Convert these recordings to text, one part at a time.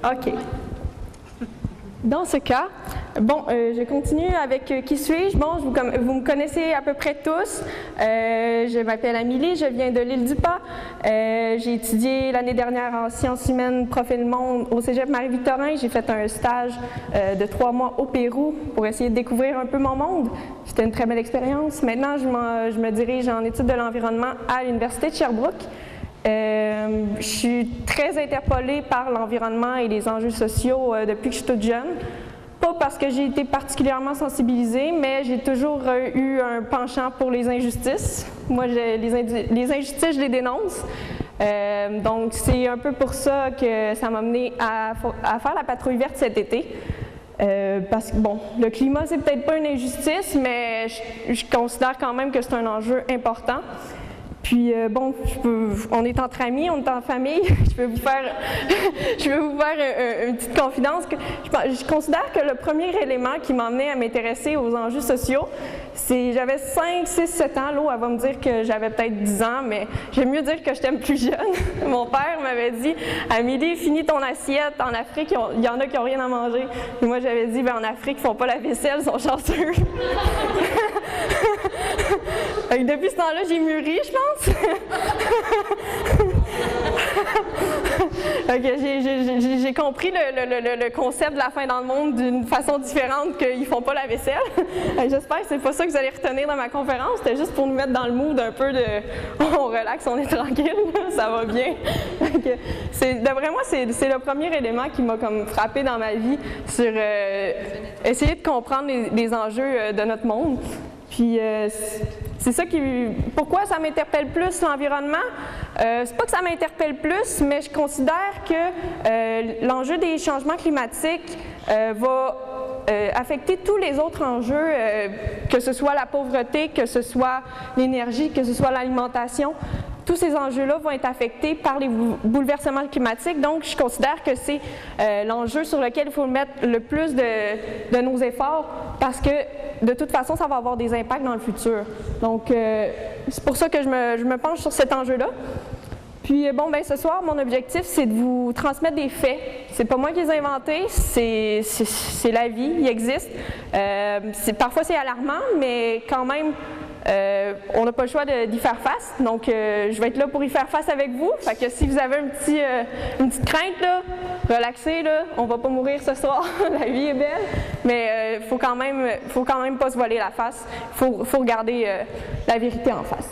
OK. Dans ce cas, bon, je continue avec qui suis-je? Bon, vous me connaissez à peu près tous. Je m'appelle Amélie, je viens de l'île du Pas. J'ai étudié l'année dernière en sciences humaines, profil monde au Cégep Marie-Victorin. J'ai fait un stage de 3 mois au Pérou pour essayer de découvrir un peu mon monde. C'était une très belle expérience. Maintenant, je me dirige en études de l'environnement à l'Université de Sherbrooke. Je suis très interpellée par l'environnement et les enjeux sociaux depuis que je suis toute jeune. Pas parce que j'ai été particulièrement sensibilisée, mais j'ai toujours eu un penchant pour les injustices. Moi, les injustices, je les dénonce. Donc, c'est un peu pour ça que ça m'a mené à faire la patrouille verte cet été. Parce que, bon, le climat, c'est peut-être pas une injustice, mais je considère quand même que c'est un enjeu important. Puis, bon, on est entre amis, on est en famille. Je peux vous faire une petite confidence. Je considère que le premier élément qui m'a amené à m'intéresser aux enjeux sociaux, c'est j'avais 5, 6, 7 ans. Là, elle va me dire que j'avais peut-être 10 ans, mais j'aime mieux dire que j'étais plus jeune. Mon père m'avait dit « Amélie, finis ton assiette. En Afrique, il y en a qui n'ont rien à manger. » Et moi, j'avais dit « En Afrique, ils ne font pas la vaisselle, ils sont chanceux. » Depuis ce temps-là, j'ai mûri, je pense. J'ai compris le concept de la fin dans le monde d'une façon différente qu'ils ne font pas la vaisselle. J'espère que c'est pas ça que vous allez retenir dans ma conférence. C'était juste pour nous mettre dans le mood un peu de on relaxe, on est tranquille, ça va bien. D'après moi, c'est le premier élément qui m'a comme frappé dans ma vie sur essayer de comprendre les enjeux de notre monde. Puis c'est ça pourquoi ça m'interpelle plus l'environnement? C'est pas que ça m'interpelle plus, mais je considère que l'enjeu des changements climatiques va affecter tous les autres enjeux, que ce soit la pauvreté, que ce soit l'énergie, que ce soit l'alimentation. Tous ces enjeux-là vont être affectés par les bouleversements climatiques. Donc, je considère que c'est l'enjeu sur lequel il faut mettre le plus de nos efforts parce que, de toute façon, ça va avoir des impacts dans le futur. Donc, c'est pour ça que je me penche sur cet enjeu-là. Puis, bon, ben ce soir, mon objectif, c'est de vous transmettre des faits. C'est pas moi qui les ai inventés, c'est la vie, il existe. Parfois, c'est alarmant, mais quand même, on n'a pas le choix d'y faire face, donc je vais être là pour y faire face avec vous. Fait que si vous avez une petite crainte, là, relaxez, là, on va pas mourir ce soir, la vie est belle, mais faut quand même pas se voiler la face, faut regarder la vérité en face.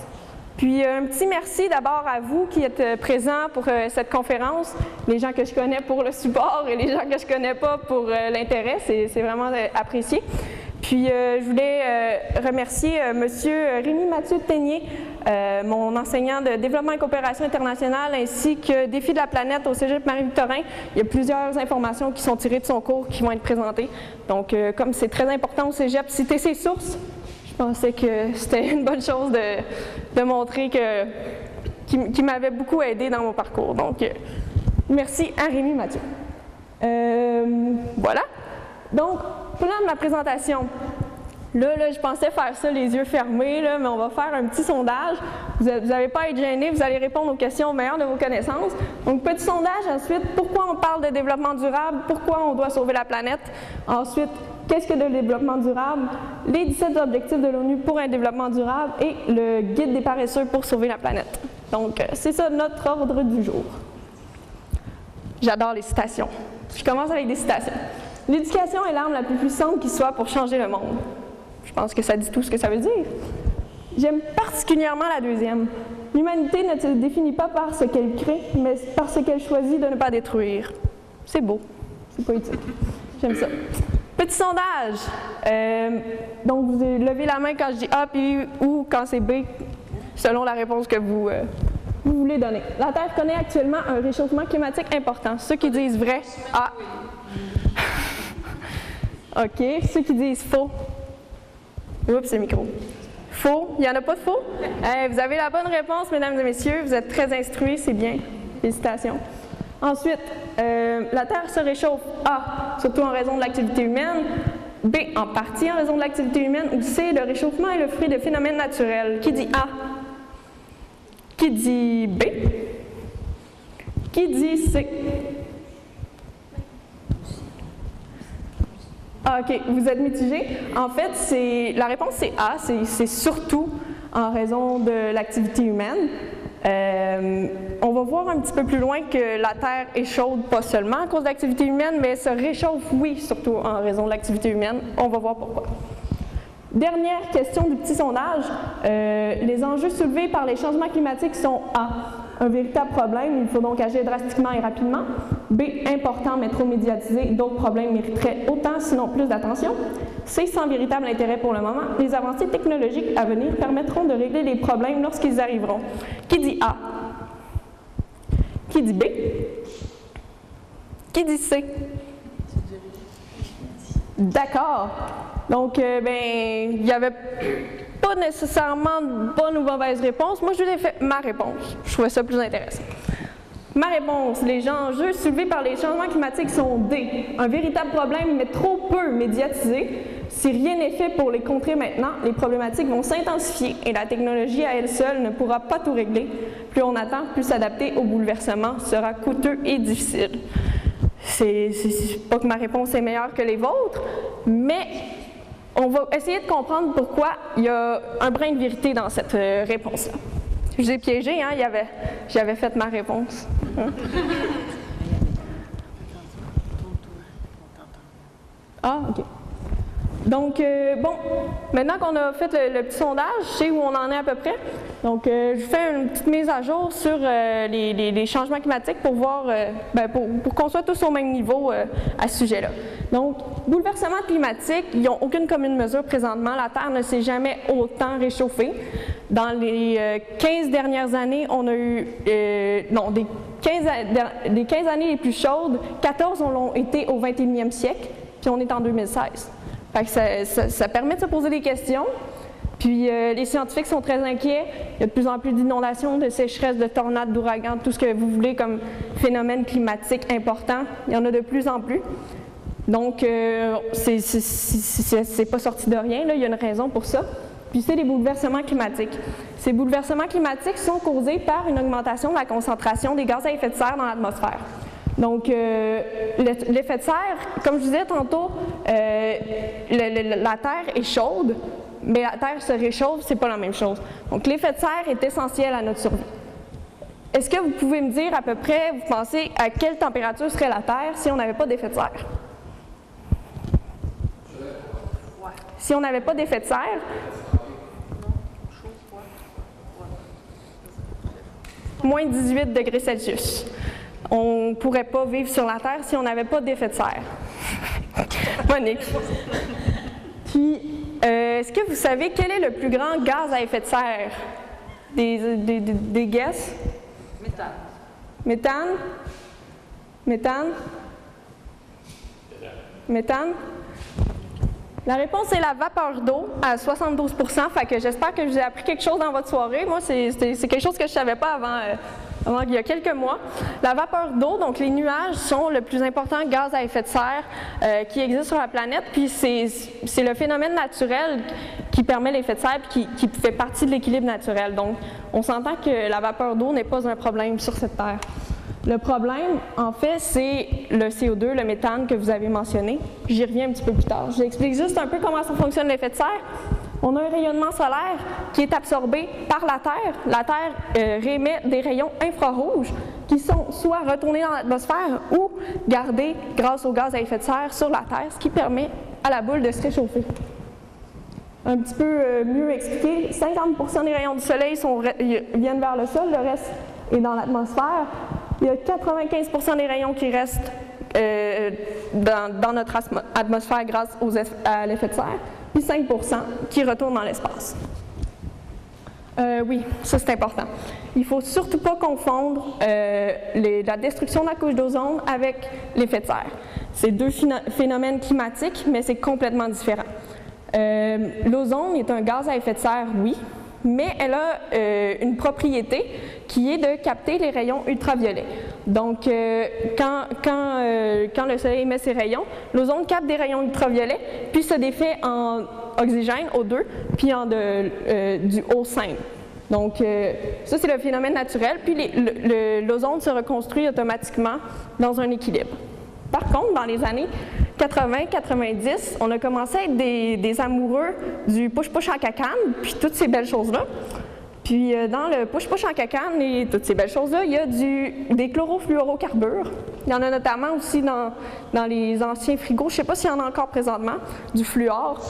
Puis un petit merci d'abord à vous qui êtes présents pour cette conférence, les gens que je connais pour le support et les gens que je connais pas pour l'intérêt, c'est vraiment apprécié. Puis je voulais remercier M. Rémy-Mathieu Ténier, mon enseignant de développement et coopération internationale, ainsi que Défi de la planète au Cégep Marie-Victorin. Il y a plusieurs informations qui sont tirées de son cours qui vont être présentées. Donc comme c'est très important au Cégep, citer ses sources, je pensais que c'était une bonne chose de montrer qui m'avait beaucoup aidé dans mon parcours. Donc merci à Rémy-Mathieu. Voilà. Donc, plan de ma présentation. Là, je pensais faire ça les yeux fermés, là, mais on va faire un petit sondage. Vous n'avez pas à être gênés, vous allez répondre aux questions au meilleur de vos connaissances. Donc, petit sondage. Ensuite, pourquoi on parle de développement durable? Pourquoi on doit sauver la planète? Ensuite, qu'est-ce que le développement durable? Les 17 objectifs de l'ONU pour un développement durable et le guide des paresseux pour sauver la planète. Donc, c'est ça notre ordre du jour. J'adore les citations. Je commence avec des citations. L'éducation est l'arme la plus puissante qui soit pour changer le monde. Je pense que ça dit tout ce que ça veut dire. J'aime particulièrement la deuxième. L'humanité ne se définit pas par ce qu'elle crée, mais par ce qu'elle choisit de ne pas détruire. C'est beau, c'est poétique. J'aime ça. Petit sondage. Donc, vous levez la main quand je dis A puis ou quand c'est B, selon la réponse que vous voulez donner. La Terre connaît actuellement un réchauffement climatique important. Ceux qui disent vrai, A. OK. Ceux qui disent faux. Oups, le micro. Faux. Il n'y en a pas de faux? Vous avez la bonne réponse, mesdames et messieurs. Vous êtes très instruits, c'est bien. Félicitations. Ensuite, la Terre se réchauffe. A. Surtout en raison de l'activité humaine. B. En partie en raison de l'activité humaine. Ou C. Le réchauffement est le fruit de phénomènes naturels. Qui dit A? Qui dit B? Qui dit C? Ah, OK. Vous êtes mitigé? En fait, la réponse c'est A, c'est surtout en raison de l'activité humaine. On va voir un petit peu plus loin que la Terre est chaude, pas seulement à cause de l'activité humaine, mais se réchauffe, oui, surtout en raison de l'activité humaine. On va voir pourquoi. Dernière question du petit sondage. Les enjeux soulevés par les changements climatiques sont A. Un véritable problème, il faut donc agir drastiquement et rapidement. B. Important mais trop médiatisé, d'autres problèmes mériteraient autant sinon plus d'attention. C. Sans véritable intérêt pour le moment, les avancées technologiques à venir permettront de régler les problèmes lorsqu'ils arriveront. Qui dit A? Qui dit B? Qui dit C? D'accord. Donc, il n'y avait pas nécessairement de bonne ou mauvaise réponse. Moi, je vous ai fait ma réponse. Je trouvais ça plus intéressant. Ma réponse, les enjeux soulevés par les changements climatiques sont D. Un véritable problème, mais trop peu médiatisé. Si rien n'est fait pour les contrer maintenant, les problématiques vont s'intensifier et la technologie à elle seule ne pourra pas tout régler. Plus on attend, plus s'adapter au bouleversement sera coûteux et difficile. C'est pas que ma réponse est meilleure que les vôtres, mais on va essayer de comprendre pourquoi il y a un brin de vérité dans cette réponse-là. Je vous ai piégé, hein? J'avais fait ma réponse. Hein? Ah, OK. Donc, bon, maintenant qu'on a fait le petit sondage, je sais où on en est à peu près. Donc, je fais une petite mise à jour sur les changements climatiques pour voir, pour qu'on soit tous au même niveau à ce sujet-là. Donc, bouleversement climatique, ils n'ont aucune commune mesure présentement. La Terre ne s'est jamais autant réchauffée. Dans les 15 dernières années, on a eu, des 15 années les plus chaudes, 14 l'ont été au 21e siècle, puis on est en 2016. Fait que ça permet de se poser des questions. Puis les scientifiques sont très inquiets. Il y a de plus en plus d'inondations, de sécheresses, de tornades, d'ouragans, tout ce que vous voulez comme phénomène climatique important. Il y en a de plus en plus. Donc, c'est pas sorti de rien, là. Il y a une raison pour ça. Puis c'est les bouleversements climatiques. Ces bouleversements climatiques sont causés par une augmentation de la concentration des gaz à effet de serre dans l'atmosphère. Donc, l'effet de serre, comme je disais tantôt, la Terre est chaude, mais la Terre se réchauffe, c'est pas la même chose. Donc, l'effet de serre est essentiel à notre survie. Est-ce que vous pouvez me dire à peu près, vous pensez, à quelle température serait la Terre si on n'avait pas d'effet de serre? Si on n'avait pas d'effet de serre, moins 18 degrés Celsius. On ne pourrait pas vivre sur la Terre si on n'avait pas d'effet de serre. Monique. Puis, est-ce que vous savez quel est le plus grand gaz à effet de serre? Des guesses? Méthane. Méthane? Méthane? Méthane? La réponse est la vapeur d'eau à 72 %. Fait que j'espère que je vous ai appris quelque chose dans votre soirée. Moi, c'est quelque chose que je ne savais pas avant il y a quelques mois. La vapeur d'eau, donc les nuages, sont le plus important gaz à effet de serre qui existe sur la planète. Puis c'est le phénomène naturel qui permet l'effet de serre et qui fait partie de l'équilibre naturel. Donc, on s'entend que la vapeur d'eau n'est pas un problème sur cette Terre. Le problème, en fait, c'est le CO2, le méthane que vous avez mentionné. J'y reviens un petit peu plus tard. Je vous explique juste un peu comment ça fonctionne l'effet de serre. On a un rayonnement solaire qui est absorbé par la Terre. La Terre réémet des rayons infrarouges qui sont soit retournés dans l'atmosphère ou gardés grâce au gaz à effet de serre sur la Terre, ce qui permet à la boule de se réchauffer. Un petit peu mieux expliqué, 50% des rayons du Soleil viennent vers le sol, le reste est dans l'atmosphère. Il y a 95% des rayons qui restent dans notre atmosphère grâce à l'effet de serre, puis 5% qui retournent dans l'espace. Oui, ça c'est important. Il ne faut surtout pas confondre la destruction de la couche d'ozone avec l'effet de serre. C'est deux phénomènes climatiques, mais c'est complètement différent. L'ozone est un gaz à effet de serre, oui, mais elle a une propriété qui est de capter les rayons ultraviolets. Donc, quand le Soleil émet ses rayons, l'ozone capte des rayons ultraviolets, puis se défait en oxygène, O2, puis en du O5. Donc, ça, c'est le phénomène naturel, puis l'ozone se reconstruit automatiquement dans un équilibre. Par contre, dans les années 80-90, on a commencé à être des amoureux du push-push en cacane, puis toutes ces belles choses-là. Puis dans le push-push en cacane et toutes ces belles choses-là, il y a des chlorofluorocarbures. Il y en a notamment aussi dans les anciens frigos, je ne sais pas s'il y en a encore présentement, du fluor.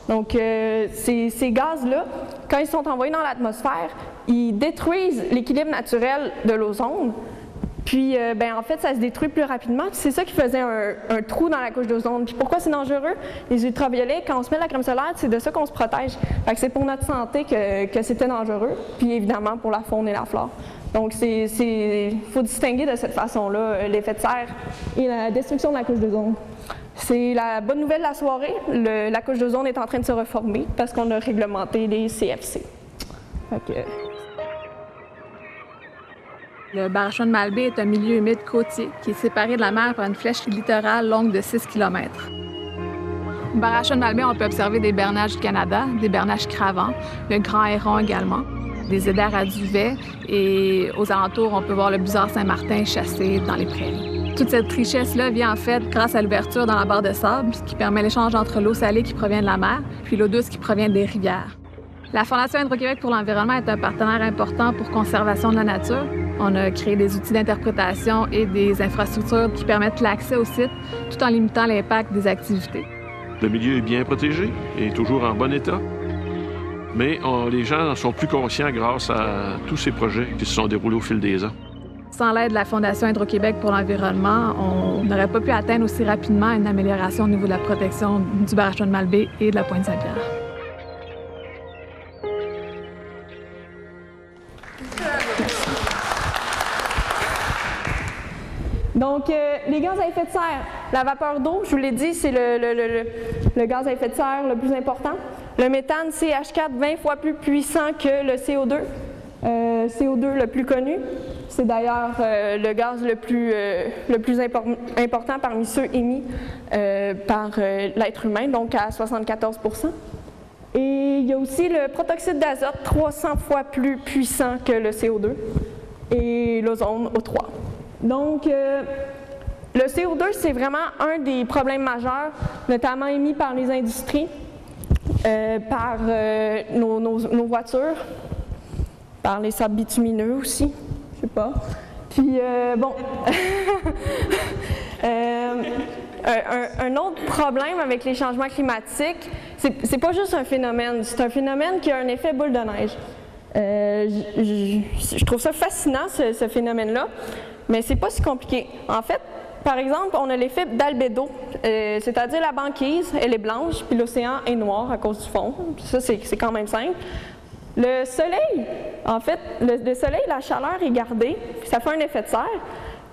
Donc ces gaz-là, quand ils sont envoyés dans l'atmosphère, ils détruisent l'équilibre naturel de l'ozone. Puis, en fait, ça se détruit plus rapidement. C'est ça qui faisait un trou dans la couche d'ozone. Puis pourquoi c'est dangereux? Les ultraviolets, quand on se met la crème solaire, c'est de ça qu'on se protège. Fait que c'est pour notre santé que c'était dangereux. Puis évidemment, pour la faune et la flore. Donc, il faut distinguer de cette façon-là l'effet de serre et la destruction de la couche d'ozone. C'est la bonne nouvelle de la soirée. La couche d'ozone est en train de se reformer parce qu'on a réglementé les CFC. Fait que... Le Barrachon de Malbaie est un milieu humide côtier qui est séparé de la mer par une flèche littorale longue de 6 km. Au Barrachon de Malbaie, on peut observer des bernages du Canada, des bernages cravants, le grand héron également, des éders à duvet et aux alentours, on peut voir le busard Saint-Martin chassé dans les prairies. Toute cette richesse-là vient en fait grâce à l'ouverture dans la barre de sable, ce qui permet l'échange entre l'eau salée qui provient de la mer puis l'eau douce qui provient des rivières. La Fondation Hydro-Québec pour l'environnement est un partenaire important pour conservation de la nature. On a créé des outils d'interprétation et des infrastructures qui permettent l'accès au site tout en limitant l'impact des activités. Le milieu est bien protégé et toujours en bon état. Mais les gens en sont plus conscients grâce à tous ces projets qui se sont déroulés au fil des ans. Sans l'aide de la Fondation Hydro-Québec pour l'environnement, on n'aurait pas pu atteindre aussi rapidement une amélioration au niveau de la protection du Barrachon de Malbaie et de la Pointe Saint-Pierre. Donc, les gaz à effet de serre, la vapeur d'eau, je vous l'ai dit, c'est le gaz à effet de serre le plus important. Le méthane, c'est H4 20 fois plus puissant que le CO2. CO2 le plus connu, c'est d'ailleurs le gaz le plus important parmi ceux émis par l'être humain, donc à 74 %. Et il y a aussi le protoxyde d'azote, 300 fois plus puissant que le CO2, et l'ozone, O3. Donc, le CO2, c'est vraiment un des problèmes majeurs, notamment émis par les industries, par nos voitures, par les sables bitumineux aussi, je sais pas. Puis, bon, un autre problème avec les changements climatiques, c'est pas juste un phénomène, c'est un phénomène qui a un effet boule de neige. Je trouve ça fascinant, ce phénomène-là. Mais c'est pas si compliqué. En fait, par exemple, on a l'effet d'albédo, c'est-à-dire la banquise, elle est blanche, puis l'océan est noir à cause du fond. Ça, c'est quand même simple. Le soleil, en fait, le soleil, la chaleur est gardée, puis ça fait un effet de serre.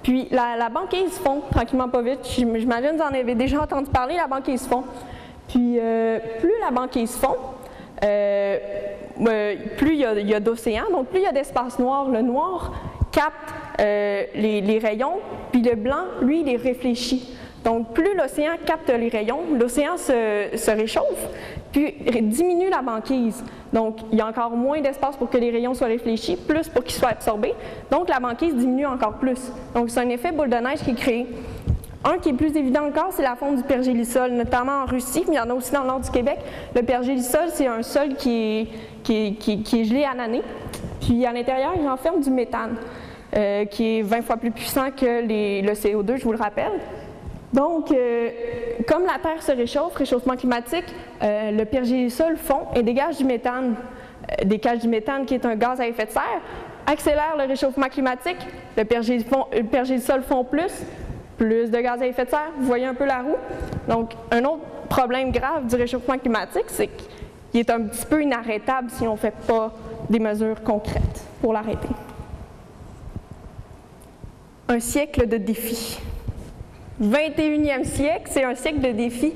Puis la banquise fond, tranquillement pas vite. J'imagine que vous en avez déjà entendu parler, la banquise fond. Puis plus la banquise fond, plus il y a d'océan, donc plus il y a d'espace noir. Le noir capte les rayons, puis le blanc, lui, il les réfléchit. Donc, plus l'océan capte les rayons, l'océan se réchauffe, puis diminue la banquise. Donc, il y a encore moins d'espace pour que les rayons soient réfléchis, plus pour qu'ils soient absorbés. Donc, la banquise diminue encore plus. Donc, c'est un effet boule de neige qui est créé. Un qui est plus évident encore, c'est la fonte du pergélisol, notamment en Russie, mais il y en a aussi dans le nord du Québec. Le pergélisol, c'est un sol qui est gelé à l'année, puis à l'intérieur, il renferme du méthane, qui est 20 fois plus puissant que le CO2, je vous le rappelle. Donc, comme la Terre se réchauffe, réchauffement climatique, le pergélisol fond et dégage du méthane. Dégage du méthane qui est un gaz à effet de serre, accélère le réchauffement climatique, le pergélisol fond plus de gaz à effet de serre, vous voyez un peu la roue. Donc, un autre problème grave du réchauffement climatique, c'est qu'il est un petit peu inarrêtable si on ne fait pas des mesures concrètes pour l'arrêter. Un siècle de défis. 21e siècle, c'est un siècle de défis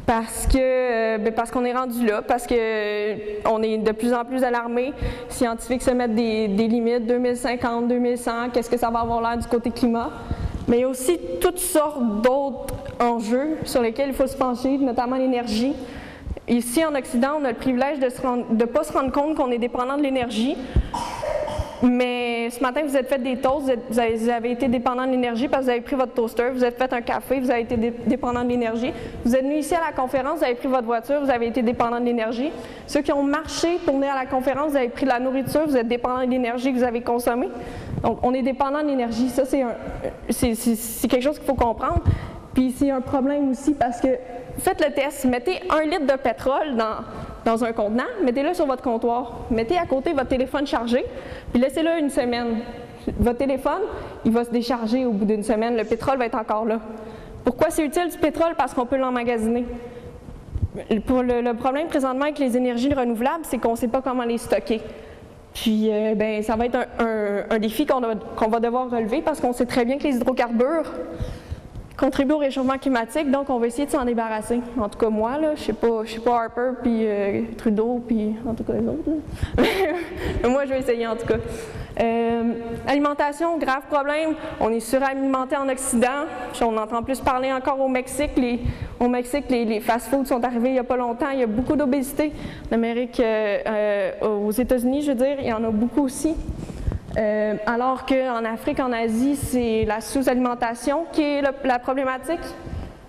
parce qu'on est rendu là, parce qu'on est de plus en plus alarmés. Les scientifiques se mettent des limites, 2050, 2100, qu'est-ce que ça va avoir l'air du côté climat. Mais il y a aussi toutes sortes d'autres enjeux sur lesquels il faut se pencher, notamment l'énergie. Ici, en Occident, on a le privilège de ne pas se rendre compte qu'on est dépendant de l'énergie. mais ce matin, vous êtes fait des toasts, vous avez été dépendant de l'énergie parce que vous avez pris votre toaster, vous êtes fait un café, vous avez été dépendant de l'énergie. Vous êtes venu ici à la conférence, vous avez pris votre voiture, vous avez été dépendant de l'énergie. Ceux qui ont marché pour venir à la conférence, vous avez pris de la nourriture, vous êtes dépendant de l'énergie que vous avez consommée. Donc, on est dépendant de l'énergie. Ça, c'est quelque chose qu'il faut comprendre. Puis, c'est un problème aussi parce que faites le test, mettez 1 litre de pétrole dans un contenant, mettez-le sur votre comptoir, mettez à côté votre téléphone chargé, puis laissez-le une semaine. Votre téléphone, il va se décharger au bout d'une semaine, le pétrole va être encore là. Pourquoi c'est utile du pétrole? Parce qu'on peut l'emmagasiner. Pour le problème présentement avec les énergies renouvelables, c'est qu'on ne sait pas comment les stocker. Puis, ça va être un défi qu'on va devoir relever parce qu'on sait très bien que les hydrocarbures contribuent au réchauffement climatique, donc on va essayer de s'en débarrasser. En tout cas, moi, là, je sais pas Harper, puis Trudeau, puis en tout cas les autres. Moi, je vais essayer en tout cas. Alimentation, grave problème. On est suralimenté en Occident. On entend plus parler encore au Mexique. Au Mexique, les fast-foods sont arrivés il n'y a pas longtemps. Il y a beaucoup d'obésité. En Amérique, aux États-Unis, je veux dire, il y en a beaucoup aussi. Alors qu'en Afrique, en Asie, c'est la sous-alimentation qui est la problématique.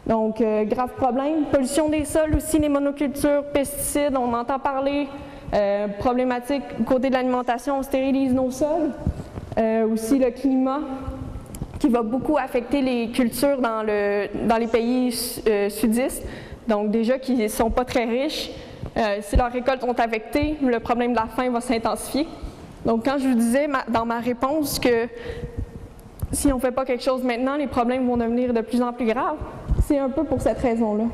Donc, grave problème. Pollution des sols aussi, les monocultures, pesticides, on entend parler. Problématique côté de l'alimentation, on stérilise nos sols. Aussi le climat qui va beaucoup affecter les cultures dans les pays sudistes. Donc, déjà qui ne sont pas très riches. Si leurs récoltes sont affectées, le problème de la faim va s'intensifier. Donc, quand je vous disais dans ma réponse que si on ne fait pas quelque chose maintenant, les problèmes vont devenir de plus en plus graves, c'est un peu pour cette raison-là.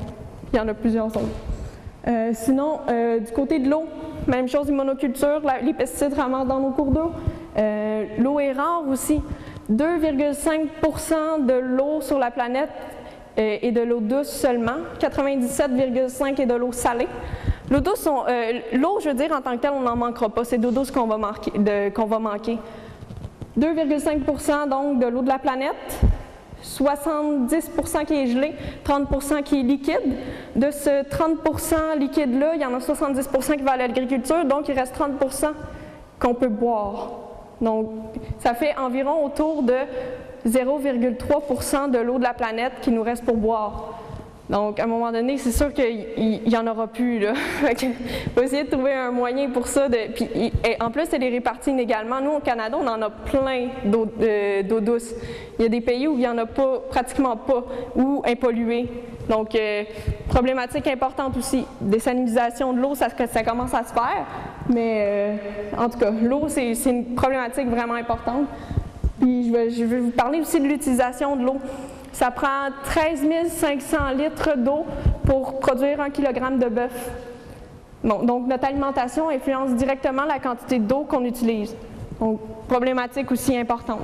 Il y en a plusieurs autres. Sinon, du côté de l'eau, même chose, les monocultures, les pesticides ramassent dans nos cours d'eau. L'eau est rare aussi. 2,5% de l'eau sur la planète est de l'eau douce seulement. 97,5% est de l'eau salée. L'eau douce, l'eau, je veux dire, en tant que telle, on n'en manquera pas. C'est l'eau douce qu'on va manquer. 2,5% donc de l'eau de la planète, 70% qui est gelé, 30% qui est liquide. De ce 30% liquide-là, il y en a 70% qui va à l'agriculture, donc il reste 30% qu'on peut boire. Donc, ça fait environ autour de 0,3% de l'eau de la planète qui nous reste pour boire. Donc, à un moment donné, c'est sûr qu'il n'y en aura plus, là. Il faut essayer de trouver un moyen pour ça. Puis, en plus, elle est répartie inégalement. Nous, au Canada, on en a plein d'eau douce. Il y a des pays où il n'y en a pas, pratiquement pas, ou impolluée. Donc, problématique importante aussi. Désalinisation de l'eau, ça commence à se faire. Mais, en tout cas, l'eau, c'est une problématique vraiment importante. Puis, je vais vous parler aussi de l'utilisation de l'eau. Ça prend 13 500 litres d'eau pour produire 1 kg de bœuf. Bon, donc, notre alimentation influence directement la quantité d'eau qu'on utilise. Donc, problématique aussi importante.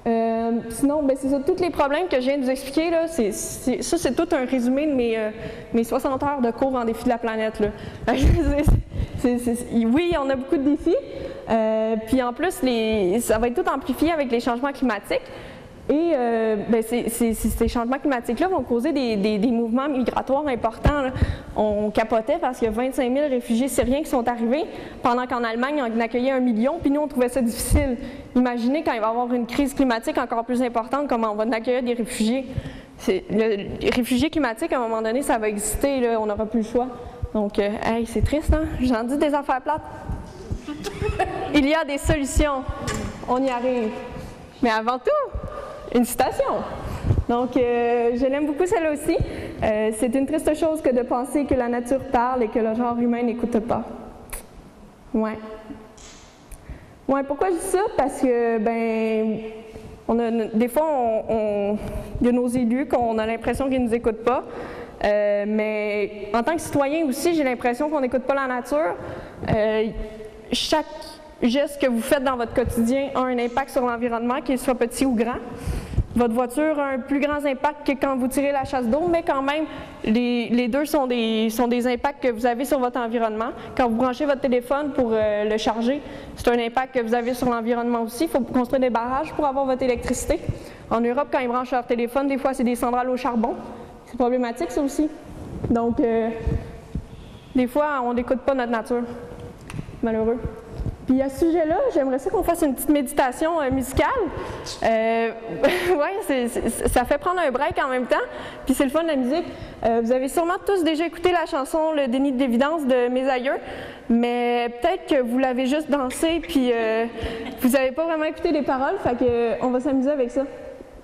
Sinon, c'est ça, tous les problèmes que je viens de vous expliquer, là, c'est tout un résumé de mes 60 heures de cours en défi de la planète. Là. Oui, on a beaucoup de défis. Puis en plus, ça va être tout amplifié avec les changements climatiques. Et ces changements climatiques-là vont causer des mouvements migratoires importants. Là. On capotait parce qu'il y a 25 000 réfugiés syriens qui sont arrivés, pendant qu'en Allemagne, on accueillait 1 million, puis nous, on trouvait ça difficile. Imaginez quand il va y avoir une crise climatique encore plus importante, comment on va accueillir des réfugiés. Les réfugiés climatiques, à un moment donné, ça va exister, là, on n'aura plus le choix. Donc, hey, c'est triste, hein? J'en dis des affaires plates. Il y a des solutions. On y arrive. Mais avant tout, une citation. Donc, je l'aime beaucoup celle-là aussi. C'est une triste chose que de penser que la nature parle et que le genre humain n'écoute pas. Ouais. Ouais, pourquoi je dis ça? Parce que, des fois, il y a nos élus qu'on a l'impression qu'ils ne nous écoutent pas. Mais en tant que citoyen aussi, j'ai l'impression qu'on n'écoute pas la nature. Chaque geste que vous faites dans votre quotidien a un impact sur l'environnement, qu'il soit petit ou grand. Votre voiture a un plus grand impact que quand vous tirez la chasse d'eau, mais quand même, les deux sont des impacts que vous avez sur votre environnement. Quand vous branchez votre téléphone pour le charger, c'est un impact que vous avez sur l'environnement aussi. Il faut construire des barrages pour avoir votre électricité. En Europe, quand ils branchent leur téléphone, des fois, c'est des centrales au charbon. C'est problématique, ça aussi. Donc, des fois, on n'écoute pas notre nature. Malheureux. Puis à ce sujet-là, j'aimerais ça qu'on fasse une petite méditation musicale. Ouais, ça fait prendre un break en même temps, puis c'est le fun de la musique. Vous avez sûrement tous déjà écouté la chanson « Le déni de l'évidence » de Mes aïeux, mais peut-être que vous l'avez juste dansé, puis vous n'avez pas vraiment écouté les paroles, fait qu'on va s'amuser avec ça.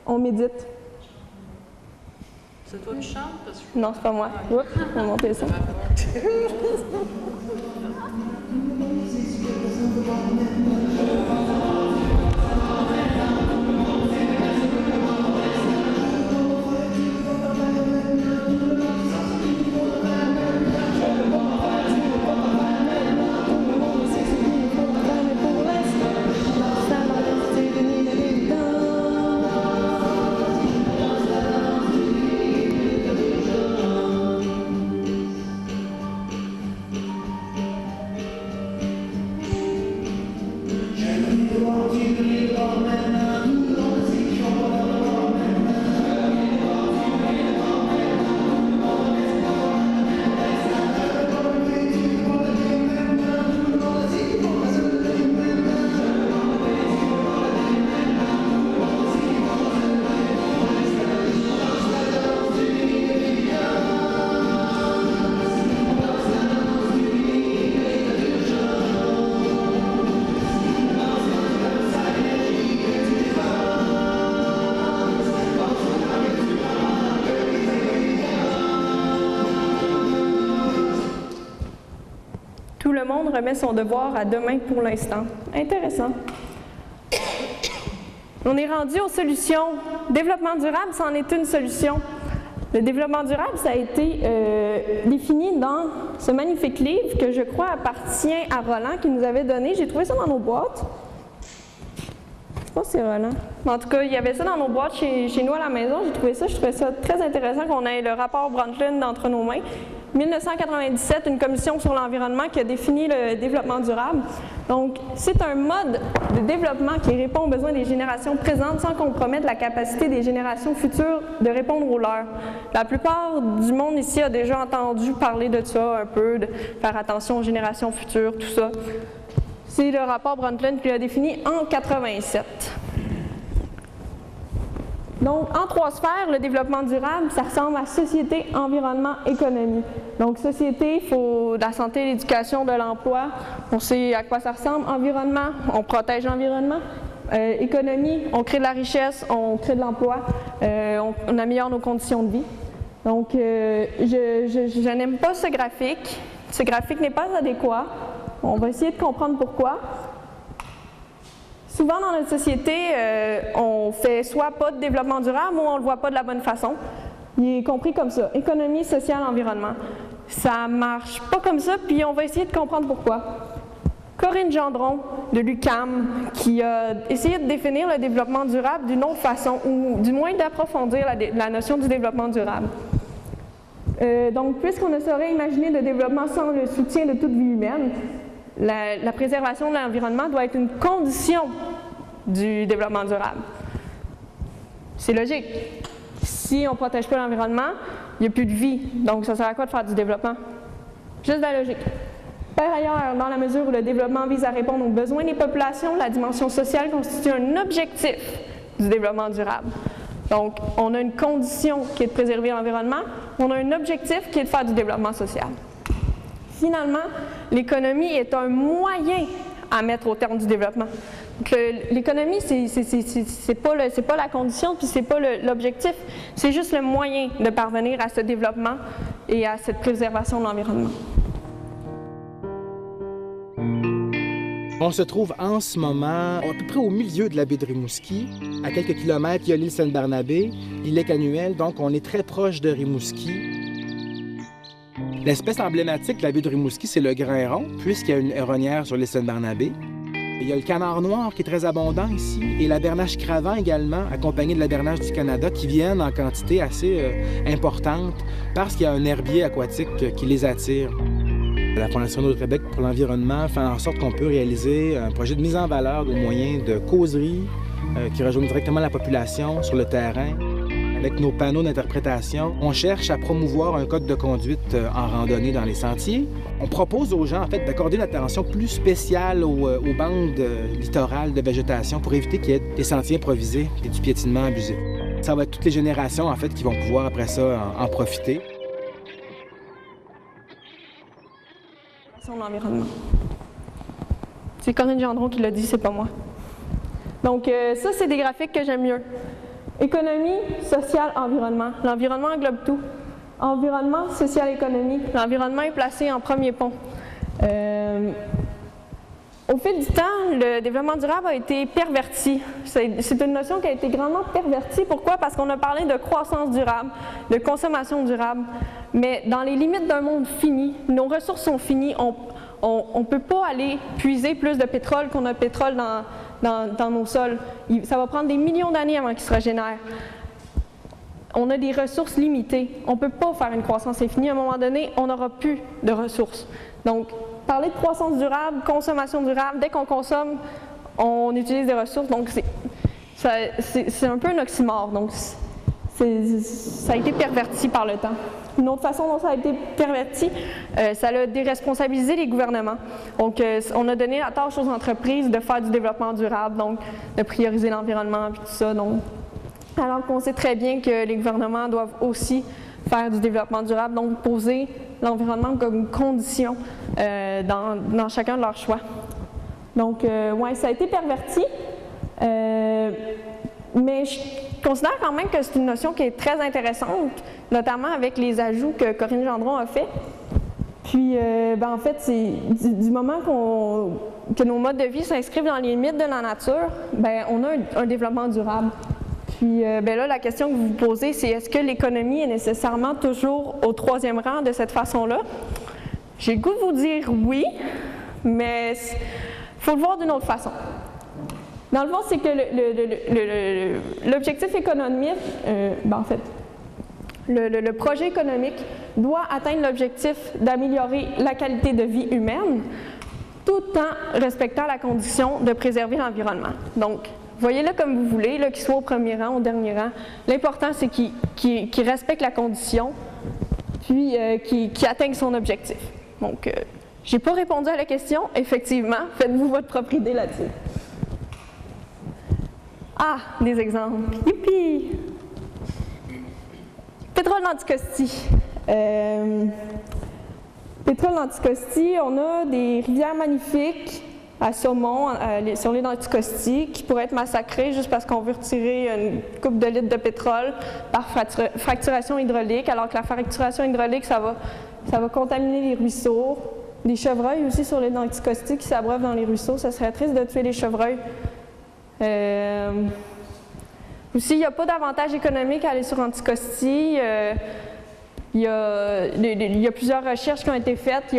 On médite. C'est toi qui chantes? Parce que... Non, c'est pas moi. Oups, on va monter ça. Tout le monde remet son devoir à demain pour l'instant. Intéressant. On est rendu aux solutions. Développement durable, c'en est une solution. Le développement durable, ça a été défini dans ce magnifique livre que je crois appartient à Roland qui nous avait donné. J'ai trouvé ça dans nos boîtes. Je pense que c'est Roland. En tout cas, il y avait ça dans nos boîtes chez nous à la maison. Je trouvais ça très intéressant qu'on ait le rapport Brundtland entre nos mains. 1997, une commission sur l'environnement qui a défini le développement durable. Donc, c'est un mode de développement qui répond aux besoins des générations présentes sans compromettre la capacité des générations futures de répondre aux leurs. La plupart du monde ici a déjà entendu parler de ça un peu, de faire attention aux générations futures, tout ça. C'est le rapport Brundtland qui l'a défini en 87. Donc, en 3 sphères, le développement durable, ça ressemble à société, environnement, économie. Donc, société, il faut la santé, l'éducation, de l'emploi. On sait à quoi ça ressemble. Environnement, on protège l'environnement. Économie, on crée de la richesse, on crée de l'emploi, on améliore nos conditions de vie. Donc, je n'aime pas ce graphique. Ce graphique n'est pas adéquat. On va essayer de comprendre pourquoi. Souvent dans notre société, on fait soit pas de développement durable ou on ne le voit pas de la bonne façon. Il est compris comme ça, économie, sociale, environnement. Ça marche pas comme ça, puis on va essayer de comprendre pourquoi. Corinne Gendron de l'UQAM, qui a essayé de définir le développement durable d'une autre façon, ou du moins d'approfondir la notion du développement durable. Donc, puisqu'on ne saurait imaginer de développement sans le soutien de toute vie humaine, la préservation de l'environnement doit être une condition du développement durable. C'est logique. Si on ne protège pas l'environnement, il n'y a plus de vie. Donc, ça sert à quoi de faire du développement? Juste de la logique. Par ailleurs, dans la mesure où le développement vise à répondre aux besoins des populations, la dimension sociale constitue un objectif du développement durable. Donc, on a une condition qui est de préserver l'environnement, on a un objectif qui est de faire du développement social. Finalement, l'économie est un moyen à mettre au terme du développement. L'économie, c'est pas la condition, puis c'est pas l'objectif, c'est juste le moyen de parvenir à ce développement et à cette préservation de l'environnement. On se trouve en ce moment à peu près au milieu de la baie de Rimouski. À quelques kilomètres, il y a l'île Sainte-Barnabé, l'île Lake-Annuel, donc on est très proche de Rimouski. L'espèce emblématique de la baie de Rimouski, c'est le grain-rond, puisqu'il y a une héronnière sur l'île Sainte-Barnabé. Il y a le canard noir qui est très abondant ici, et la bernache cravant également, accompagnée de la bernache du Canada, qui viennent en quantité assez importante parce qu'il y a un herbier aquatique qui les attire. La Fondation d'Hydro-Québec pour l'environnement fait en sorte qu'on peut réaliser un projet de mise en valeur au moyen de causeries qui rejoignent directement la population sur le terrain. avec nos panneaux d'interprétation. On cherche à promouvoir un code de conduite en randonnée dans les sentiers. On propose aux gens, en fait, d'accorder une attention plus spéciale aux bandes littorales de végétation pour éviter qu'il y ait des sentiers improvisés et du piétinement abusif. Ça va être toutes les générations, en fait, qui vont pouvoir, après ça, en profiter. L'environnement. C'est Corinne Gendron qui l'a dit, c'est pas moi. Donc ça, c'est des graphiques que j'aime mieux. Économie, social, environnement. L'environnement englobe tout. Environnement, social, économie. L'environnement est placé en premier pont. Au fil du temps, le développement durable a été perverti. C'est une notion qui a été grandement pervertie. Pourquoi? Parce qu'on a parlé de croissance durable, de consommation durable. Mais dans les limites d'un monde fini, nos ressources sont finies, on ne peut pas aller puiser plus de pétrole qu'on a de pétrole dans nos sols. Ça va prendre des millions d'années avant qu'ils se régénèrent. On a des ressources limitées. On ne peut pas faire une croissance infinie. À un moment donné, on n'aura plus de ressources. Donc, parler de croissance durable, consommation durable, dès qu'on consomme, on utilise des ressources. Donc, c'est un peu un oxymore. Donc, ça a été perverti par le temps. Une autre façon dont ça a été perverti, ça a déresponsabilisé les gouvernements. Donc, on a donné la tâche aux entreprises de faire du développement durable, donc de prioriser l'environnement et tout ça. Donc, alors qu'on sait très bien que les gouvernements doivent aussi faire du développement durable, donc poser l'environnement comme condition dans chacun de leurs choix. Donc, ouais, ça a été perverti. Mais je considère quand même que c'est une notion qui est très intéressante, notamment avec les ajouts que Corinne Gendron a fait. Puis, en fait, c'est du moment que nos modes de vie s'inscrivent dans les limites de la nature, on a un développement durable. Puis là, la question que vous vous posez, c'est est-ce que l'économie est nécessairement toujours au troisième rang de cette façon-là? J'ai le goût de vous dire oui, mais il faut le voir d'une autre façon. Dans le fond, c'est que l'objectif économique, en fait, le projet économique doit atteindre l'objectif d'améliorer la qualité de vie humaine tout en respectant la condition de préserver l'environnement. Donc, voyez-le comme vous voulez, qu'il soit au premier rang, au dernier rang. L'important, c'est qu'il respecte la condition, puis qu'il atteigne son objectif. Donc, je n'ai pas répondu à la question. Effectivement, faites-vous votre propre idée là-dessus. Ah, des exemples. Youpi! Pétrole d'Anticosti. Pétrole d'Anticosti, on a des rivières magnifiques à Saumon, sur l'île d'Anticosti, qui pourraient être massacrées juste parce qu'on veut retirer une coupe de litres de pétrole par fracturation hydraulique, alors que la fracturation hydraulique, ça va contaminer les ruisseaux. Des chevreuils aussi sur l'île d'Anticosti qui s'abreuvent dans les ruisseaux, ça serait triste de tuer les chevreuils. Aussi, il n'y a pas d'avantage économique à aller sur Anticosti. Il y a plusieurs recherches qui ont été faites.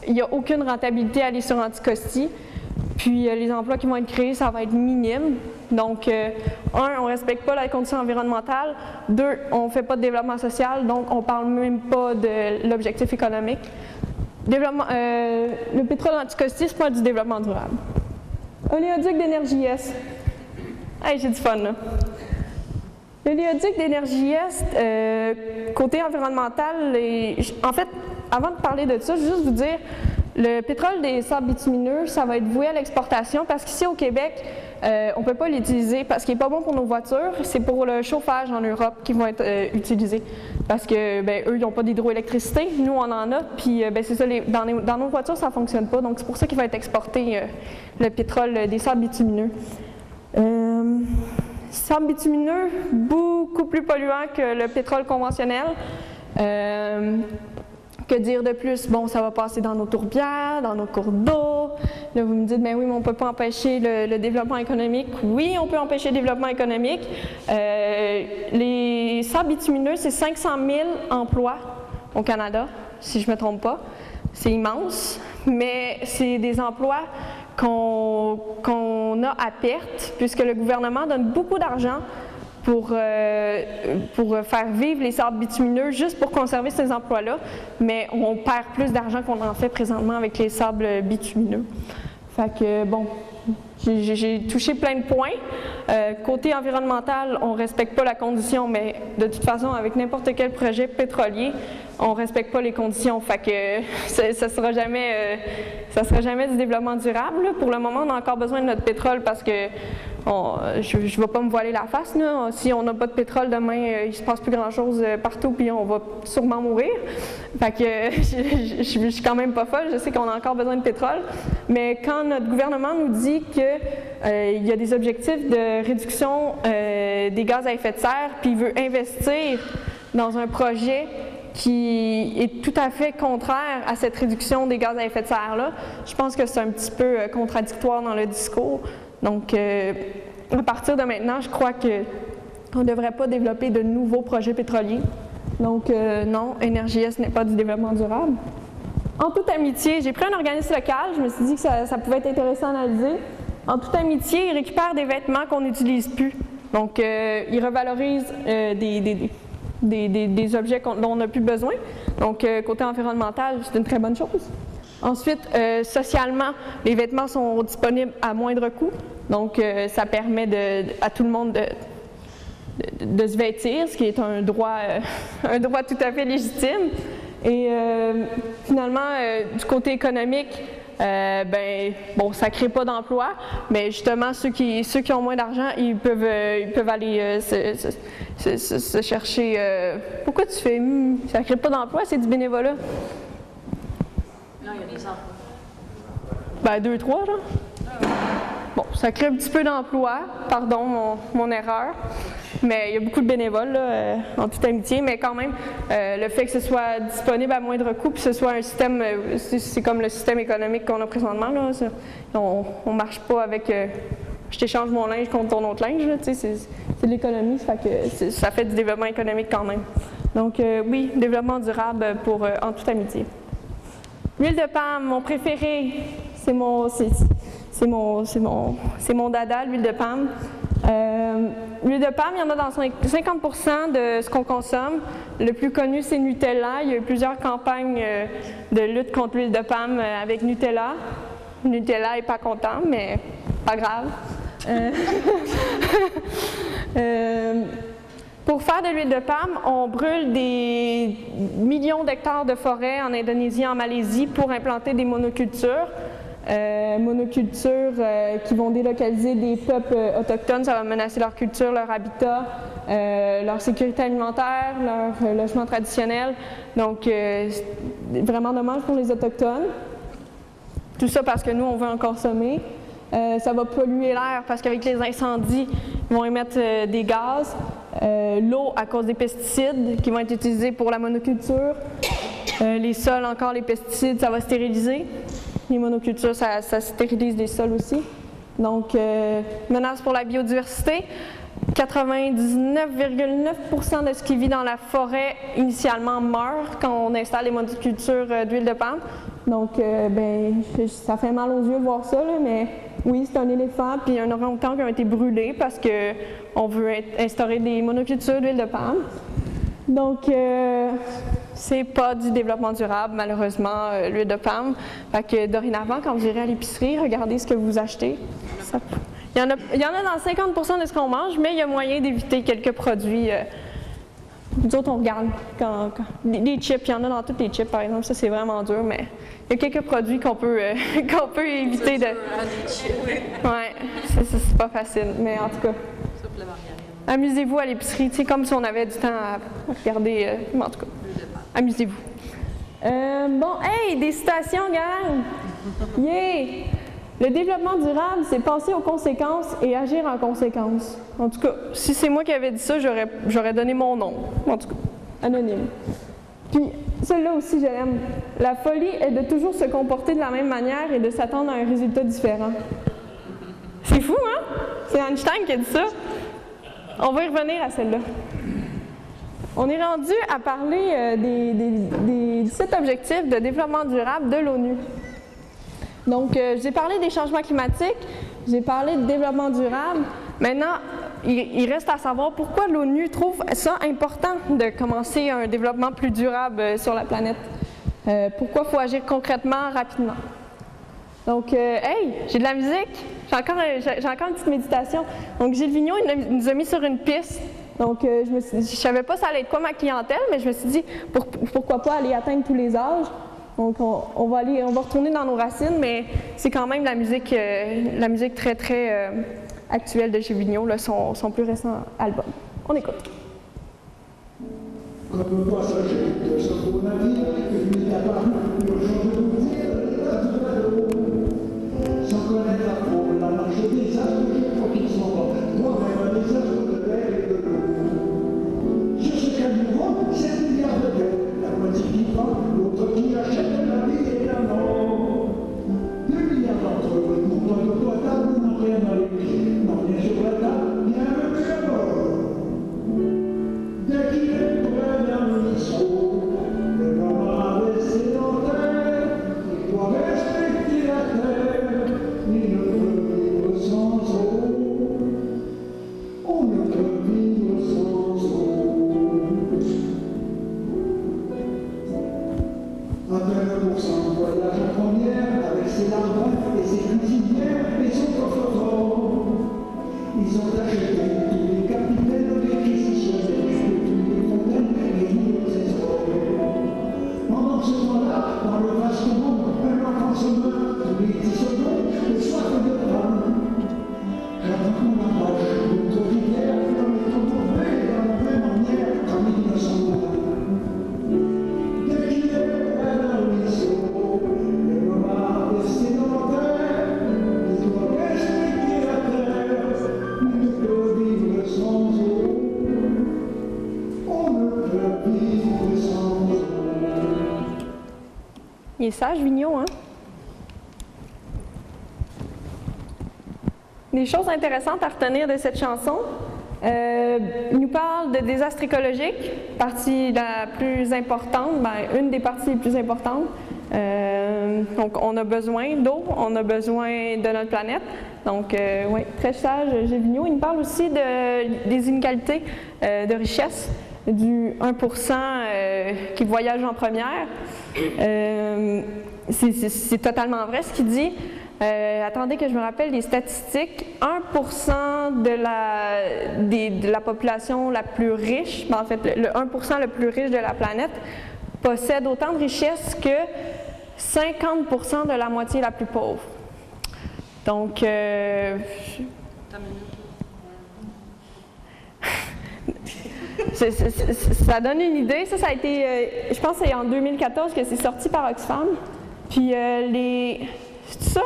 Il n'y a aucune rentabilité à aller sur Anticosti. Puis les emplois qui vont être créés, ça va être minime. Donc, on ne respecte pas la condition environnementale. 2, on ne fait pas de développement social, donc on ne parle même pas de l'objectif économique. Le pétrole d'Anticosti, ce n'est pas du développement durable. Oléoduc d'énergie Est. Hey, j'ai du fun, là. L'oléoduc d'énergie Est, côté environnemental, en fait, avant de parler de ça, je veux juste vous dire, le pétrole des sables bitumineux, ça va être voué à l'exportation parce qu'ici au Québec, on ne peut pas l'utiliser parce qu'il n'est pas bon pour nos voitures. C'est pour le chauffage en Europe qui vont être utilisés. Parce que eux, ils n'ont pas d'hydroélectricité, nous on en a, puis c'est ça, dans nos voitures, ça ne fonctionne pas. Donc c'est pour ça qu'il va être exporté le pétrole des sables bitumineux. Sable bitumineux, beaucoup plus polluant que le pétrole conventionnel. Que dire de plus? Bon, ça va passer dans nos tourbières, dans nos cours d'eau. Là, vous me dites, ben oui, mais on ne peut pas empêcher le développement économique. Oui, on peut empêcher le développement économique. Les sables bitumineux, c'est 500 000 emplois au Canada, si je ne me trompe pas. C'est immense, mais c'est des emplois qu'on a à perte, puisque le gouvernement donne beaucoup d'argent pour faire vivre les sables bitumineux juste pour conserver ces emplois-là, mais on perd plus d'argent qu'on en fait présentement avec les sables bitumineux. Fait que, bon, j'ai touché plein de points. Côté environnemental, on ne respecte pas la condition, mais de toute façon, avec n'importe quel projet pétrolier, on ne respecte pas les conditions. Fait que ça ne sera jamais du développement durable. Là. Pour le moment, on a encore besoin de notre pétrole parce que je ne vais pas me voiler la face. Là. Si on n'a pas de pétrole demain, il ne se passe plus grand-chose partout puis on va sûrement mourir. Fait que je suis quand même pas folle. Je sais qu'on a encore besoin de pétrole. Mais quand notre gouvernement nous dit qu'il y a des objectifs de réduction des gaz à effet de serre puis il veut investir dans un projet qui est tout à fait contraire à cette réduction des gaz à effet de serre-là, je pense que c'est un petit peu contradictoire dans le discours. Donc, à partir de maintenant, je crois qu'on ne devrait pas développer de nouveaux projets pétroliers. Donc, non, NRJS n'est pas du développement durable. En toute amitié, j'ai pris un organisme local, je me suis dit que ça pouvait être intéressant à analyser. En toute amitié, ils récupèrent des vêtements qu'on n'utilise plus. Donc, ils revalorisent des objets dont on n'a plus besoin. Donc, côté environnemental, c'est une très bonne chose. Ensuite, socialement, les vêtements sont disponibles à moindre coût. Donc, ça permet à tout le monde de se vêtir, ce qui est un droit tout à fait légitime. Et finalement, du côté économique, ça ne crée pas d'emploi, mais justement, ceux qui ont moins d'argent, ils peuvent aller se chercher. Pourquoi tu fais ça ne crée pas d'emploi, c'est du bénévolat? Non, il y a des emplois. Ben, 2, 3, genre. Bon, ça crée un petit peu d'emploi, pardon, mon erreur. Mais il y a beaucoup de bénévoles, là, en toute amitié, mais quand même, le fait que ce soit disponible à moindre coût, puis que ce soit un système, c'est comme le système économique qu'on a présentement, là, on ne marche pas avec, je t'échange mon linge contre ton autre linge, là, c'est de l'économie, ça fait du développement économique quand même. Donc oui, développement durable en toute amitié. L'huile de palme, mon préféré, c'est mon dada, l'huile de palme. L'huile de palme, il y en a dans 50% de ce qu'on consomme. Le plus connu, c'est Nutella. Il y a eu plusieurs campagnes de lutte contre l'huile de palme avec Nutella. Nutella n'est pas content, mais pas grave. Pour faire de l'huile de palme, on brûle des millions d'hectares de forêt en Indonésie, en Malaisie pour implanter des monocultures. Monocultures qui vont délocaliser des peuples autochtones, ça va menacer leur culture, leur habitat, leur sécurité alimentaire, leur logement traditionnel. Donc, c'est vraiment dommage pour les Autochtones. Tout ça parce que nous, on veut en consommer. Ça va polluer l'air parce qu'avec les incendies, ils vont émettre des gaz. L'eau à cause des pesticides qui vont être utilisés pour la monoculture. Les sols, encore les pesticides, ça va stériliser. Les monocultures, ça stérilise les sols aussi. Donc, menace pour la biodiversité. 99,9% de ce qui vit dans la forêt initialement meurt quand on installe les monocultures d'huile de palme. Donc, ça fait mal aux yeux de voir ça, là, mais oui, c'est un éléphant puis un orang-outan qui ont été brûlés parce qu'on veut instaurer des monocultures d'huile de palme. Donc, c'est pas du développement durable, malheureusement, l'huile de palme. Fait que dorénavant, quand vous irez à l'épicerie, regardez ce que vous achetez. Il y en a dans 50% de ce qu'on mange, mais il y a moyen d'éviter quelques produits. Nous autres, on regarde les chips, il y en a dans toutes les chips, par exemple. Ça, c'est vraiment dur, mais il y a quelques produits qu'on peut éviter de... Ouais, c'est pas facile, mais en tout cas... Amusez-vous à l'épicerie, comme si on avait du temps à regarder, en tout cas, amusez-vous. Des citations, gang! Yeah! Le développement durable, c'est penser aux conséquences et agir en conséquence. En tout cas, si c'est moi qui avais dit ça, j'aurais donné mon nom, en tout cas, anonyme. Puis, celle-là aussi, je l'aime. La folie est de toujours se comporter de la même manière et de s'attendre à un résultat différent. C'est fou, hein? C'est Einstein qui a dit ça. On va y revenir à celle-là. On est rendu à parler des 17 objectifs de développement durable de l'ONU. Donc, j'ai parlé des changements climatiques, j'ai parlé de développement durable. Maintenant, il reste à savoir pourquoi l'ONU trouve ça important de commencer un développement plus durable sur la planète. Pourquoi il faut agir concrètement, rapidement. Donc, hey, j'ai de la musique, j'ai encore une petite méditation. Donc, Gilles Vigneault, il nous a mis sur une piste. Donc, je savais pas ça allait être quoi ma clientèle, mais je me suis dit, pourquoi pas aller atteindre tous les âges. Donc, on va retourner dans nos racines, mais c'est quand même la musique très, très actuelle de Gilles Vigneault, là, son plus récent album. On écoute. Comme passager de ce beau navire, il m'est apparu l'urgence de m'ouvrir l'état de l'eau. Sans connaître à trop la marche des astres, je crois qu'ils sont moi-même des astres de l'air et de l'eau. Sur ce camion, 7 milliards de têtes, la moitié qui prend, l'autre qui achète la vie et la mort. 2 milliards d'entre eux, mon doigt de toi table, n'ont rien dans les pieds, n'ont rien sur la table, bien avec la mort. Dès qu'il est près d'un ruisseau, le camarade sédentaire, il doit respecter la terre, il ne peut vivre sans eau. On ne peut vivre sans eau. À peine pour son voyage en première, avec ses larbins et ses cuisinières et son coffre-fort. Ils ont acheté tous les capitaines des réquisitionnaires. Pendant ce temps-là, dans le vaste monde, un enfant se meurt tous les 10 secondes de soif de pain. J'attends qu'on approche d'autres rivières, dans les tombeaux verts, dans la même manière, en 1920. Dès qu'il est près d'un ruisseau, le nomade est sédentaire, il doit respecter la terre, il ne peut vivre sans eau. On ne peut vivre sans eau. Il est sage, Vigneault, hein? Des choses intéressantes à retenir de cette chanson. Il nous parle de désastre écologique, partie la plus importante, une des parties les plus importantes. Donc, on a besoin d'eau, on a besoin de notre planète. Donc, oui, très sage, Gilles Vigneault. Il nous parle aussi des inégalités de richesse, du 1% qui voyage en première. C'est totalement vrai ce qu'il dit. Attendez que je me rappelle des statistiques. 1% de la population la plus riche, en fait le 1% le plus riche de la planète, possède autant de richesses que 50% de la moitié la plus pauvre. Donc, ça donne une idée. Ça a été, je pense que c'est en 2014 que c'est sorti par Oxfam. Puis c'est ça?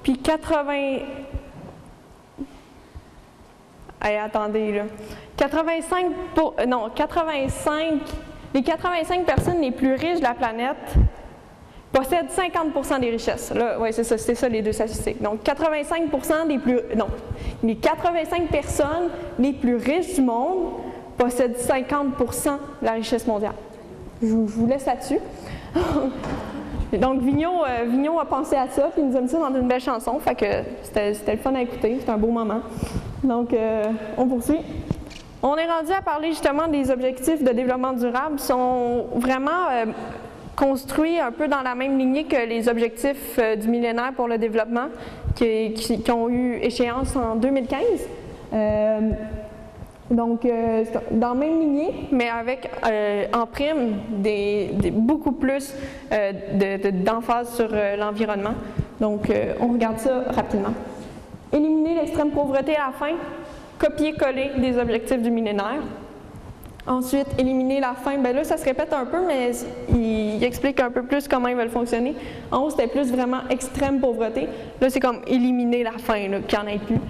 Puis attendez là. Les 85 personnes les plus riches de la planète possèdent 50% des richesses. Là, ouais, c'est ça les deux statistiques. Donc 85% les 85 personnes les plus riches du monde possèdent 50% de la richesse mondiale. Je vous laisse là-dessus. Donc Vigneault a pensé à ça, puis il nous a mis ça dans une belle chanson, fait que c'était le fun à écouter, c'était un beau moment. Donc on poursuit. On est rendu à parler justement des objectifs de développement durable, sont vraiment construits un peu dans la même lignée que les objectifs du millénaire pour le développement qui ont eu échéance en 2015. Donc, dans la même lignée, mais avec en prime beaucoup plus d'emphase sur l'environnement. Donc, on regarde ça rapidement. Éliminer l'extrême pauvreté à la fin, copier-coller des objectifs du millénaire. Ensuite, éliminer la faim. Bien là, ça se répète un peu, mais il explique un peu plus comment ils veulent fonctionner. En haut, c'était plus vraiment extrême pauvreté. Là, c'est comme éliminer la faim, qu'il n'y en ait plus.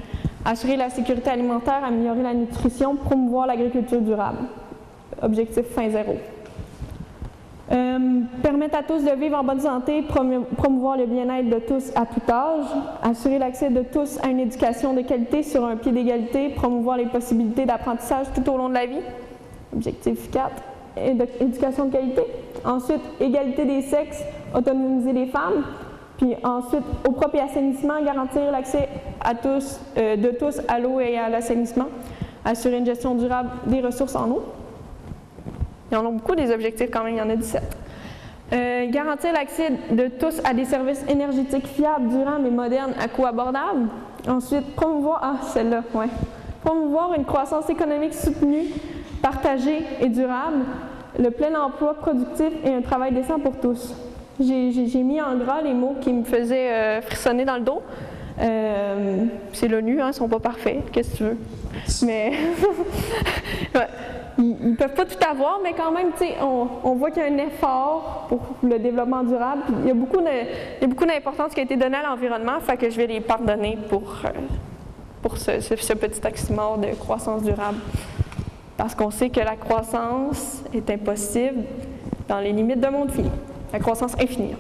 Assurer la sécurité alimentaire, améliorer la nutrition, promouvoir l'agriculture durable. Objectif fin zéro. Permettre à tous de vivre en bonne santé, promouvoir le bien-être de tous à tout âge, assurer l'accès de tous à une éducation de qualité sur un pied d'égalité, promouvoir les possibilités d'apprentissage tout au long de la vie. Objectif 4, éducation de qualité. Ensuite, égalité des sexes, autonomiser les femmes. Puis ensuite, eau propre et assainissement, garantir l'accès de tous à l'eau et à l'assainissement. Assurer une gestion durable des ressources en eau. Il y en a beaucoup des objectifs quand même, il y en a 17. Garantir l'accès de tous à des services énergétiques fiables, durables et modernes à coût abordable. Ensuite, promouvoir une croissance économique soutenue, partagée et durable, le plein emploi productif et un travail décent pour tous. J'ai mis en gras les mots qui me faisaient frissonner dans le dos. C'est l'ONU, hein, ils sont pas parfaits, qu'est-ce que tu veux. Mais ouais. Ils ne peuvent pas tout avoir, mais quand même, on voit qu'il y a un effort pour le développement durable. Puis il y a beaucoup d'importance qui a été donnée à l'environnement, fait que je vais les pardonner pour ce petit oxymore de croissance durable. Parce qu'on sait que la croissance est impossible dans les limites d'un monde fini. La croissance infinie.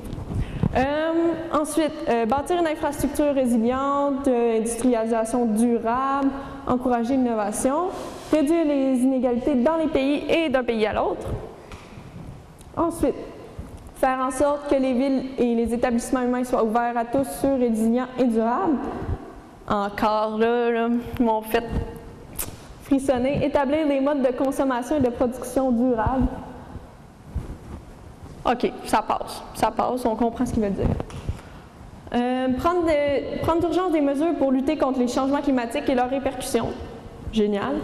Ensuite, bâtir une infrastructure résiliente, industrialisation durable, encourager l'innovation, réduire les inégalités dans les pays et d'un pays à l'autre. Ensuite, faire en sorte que les villes et les établissements humains soient ouverts à tous, sûrs, résilients et durables. Encore là, ils m'ont fait frissonner. Établir des modes de consommation et de production durables. OK, ça passe, on comprend ce qu'il veut dire. Prendre d'urgence des mesures pour lutter contre les changements climatiques et leurs répercussions. Génial.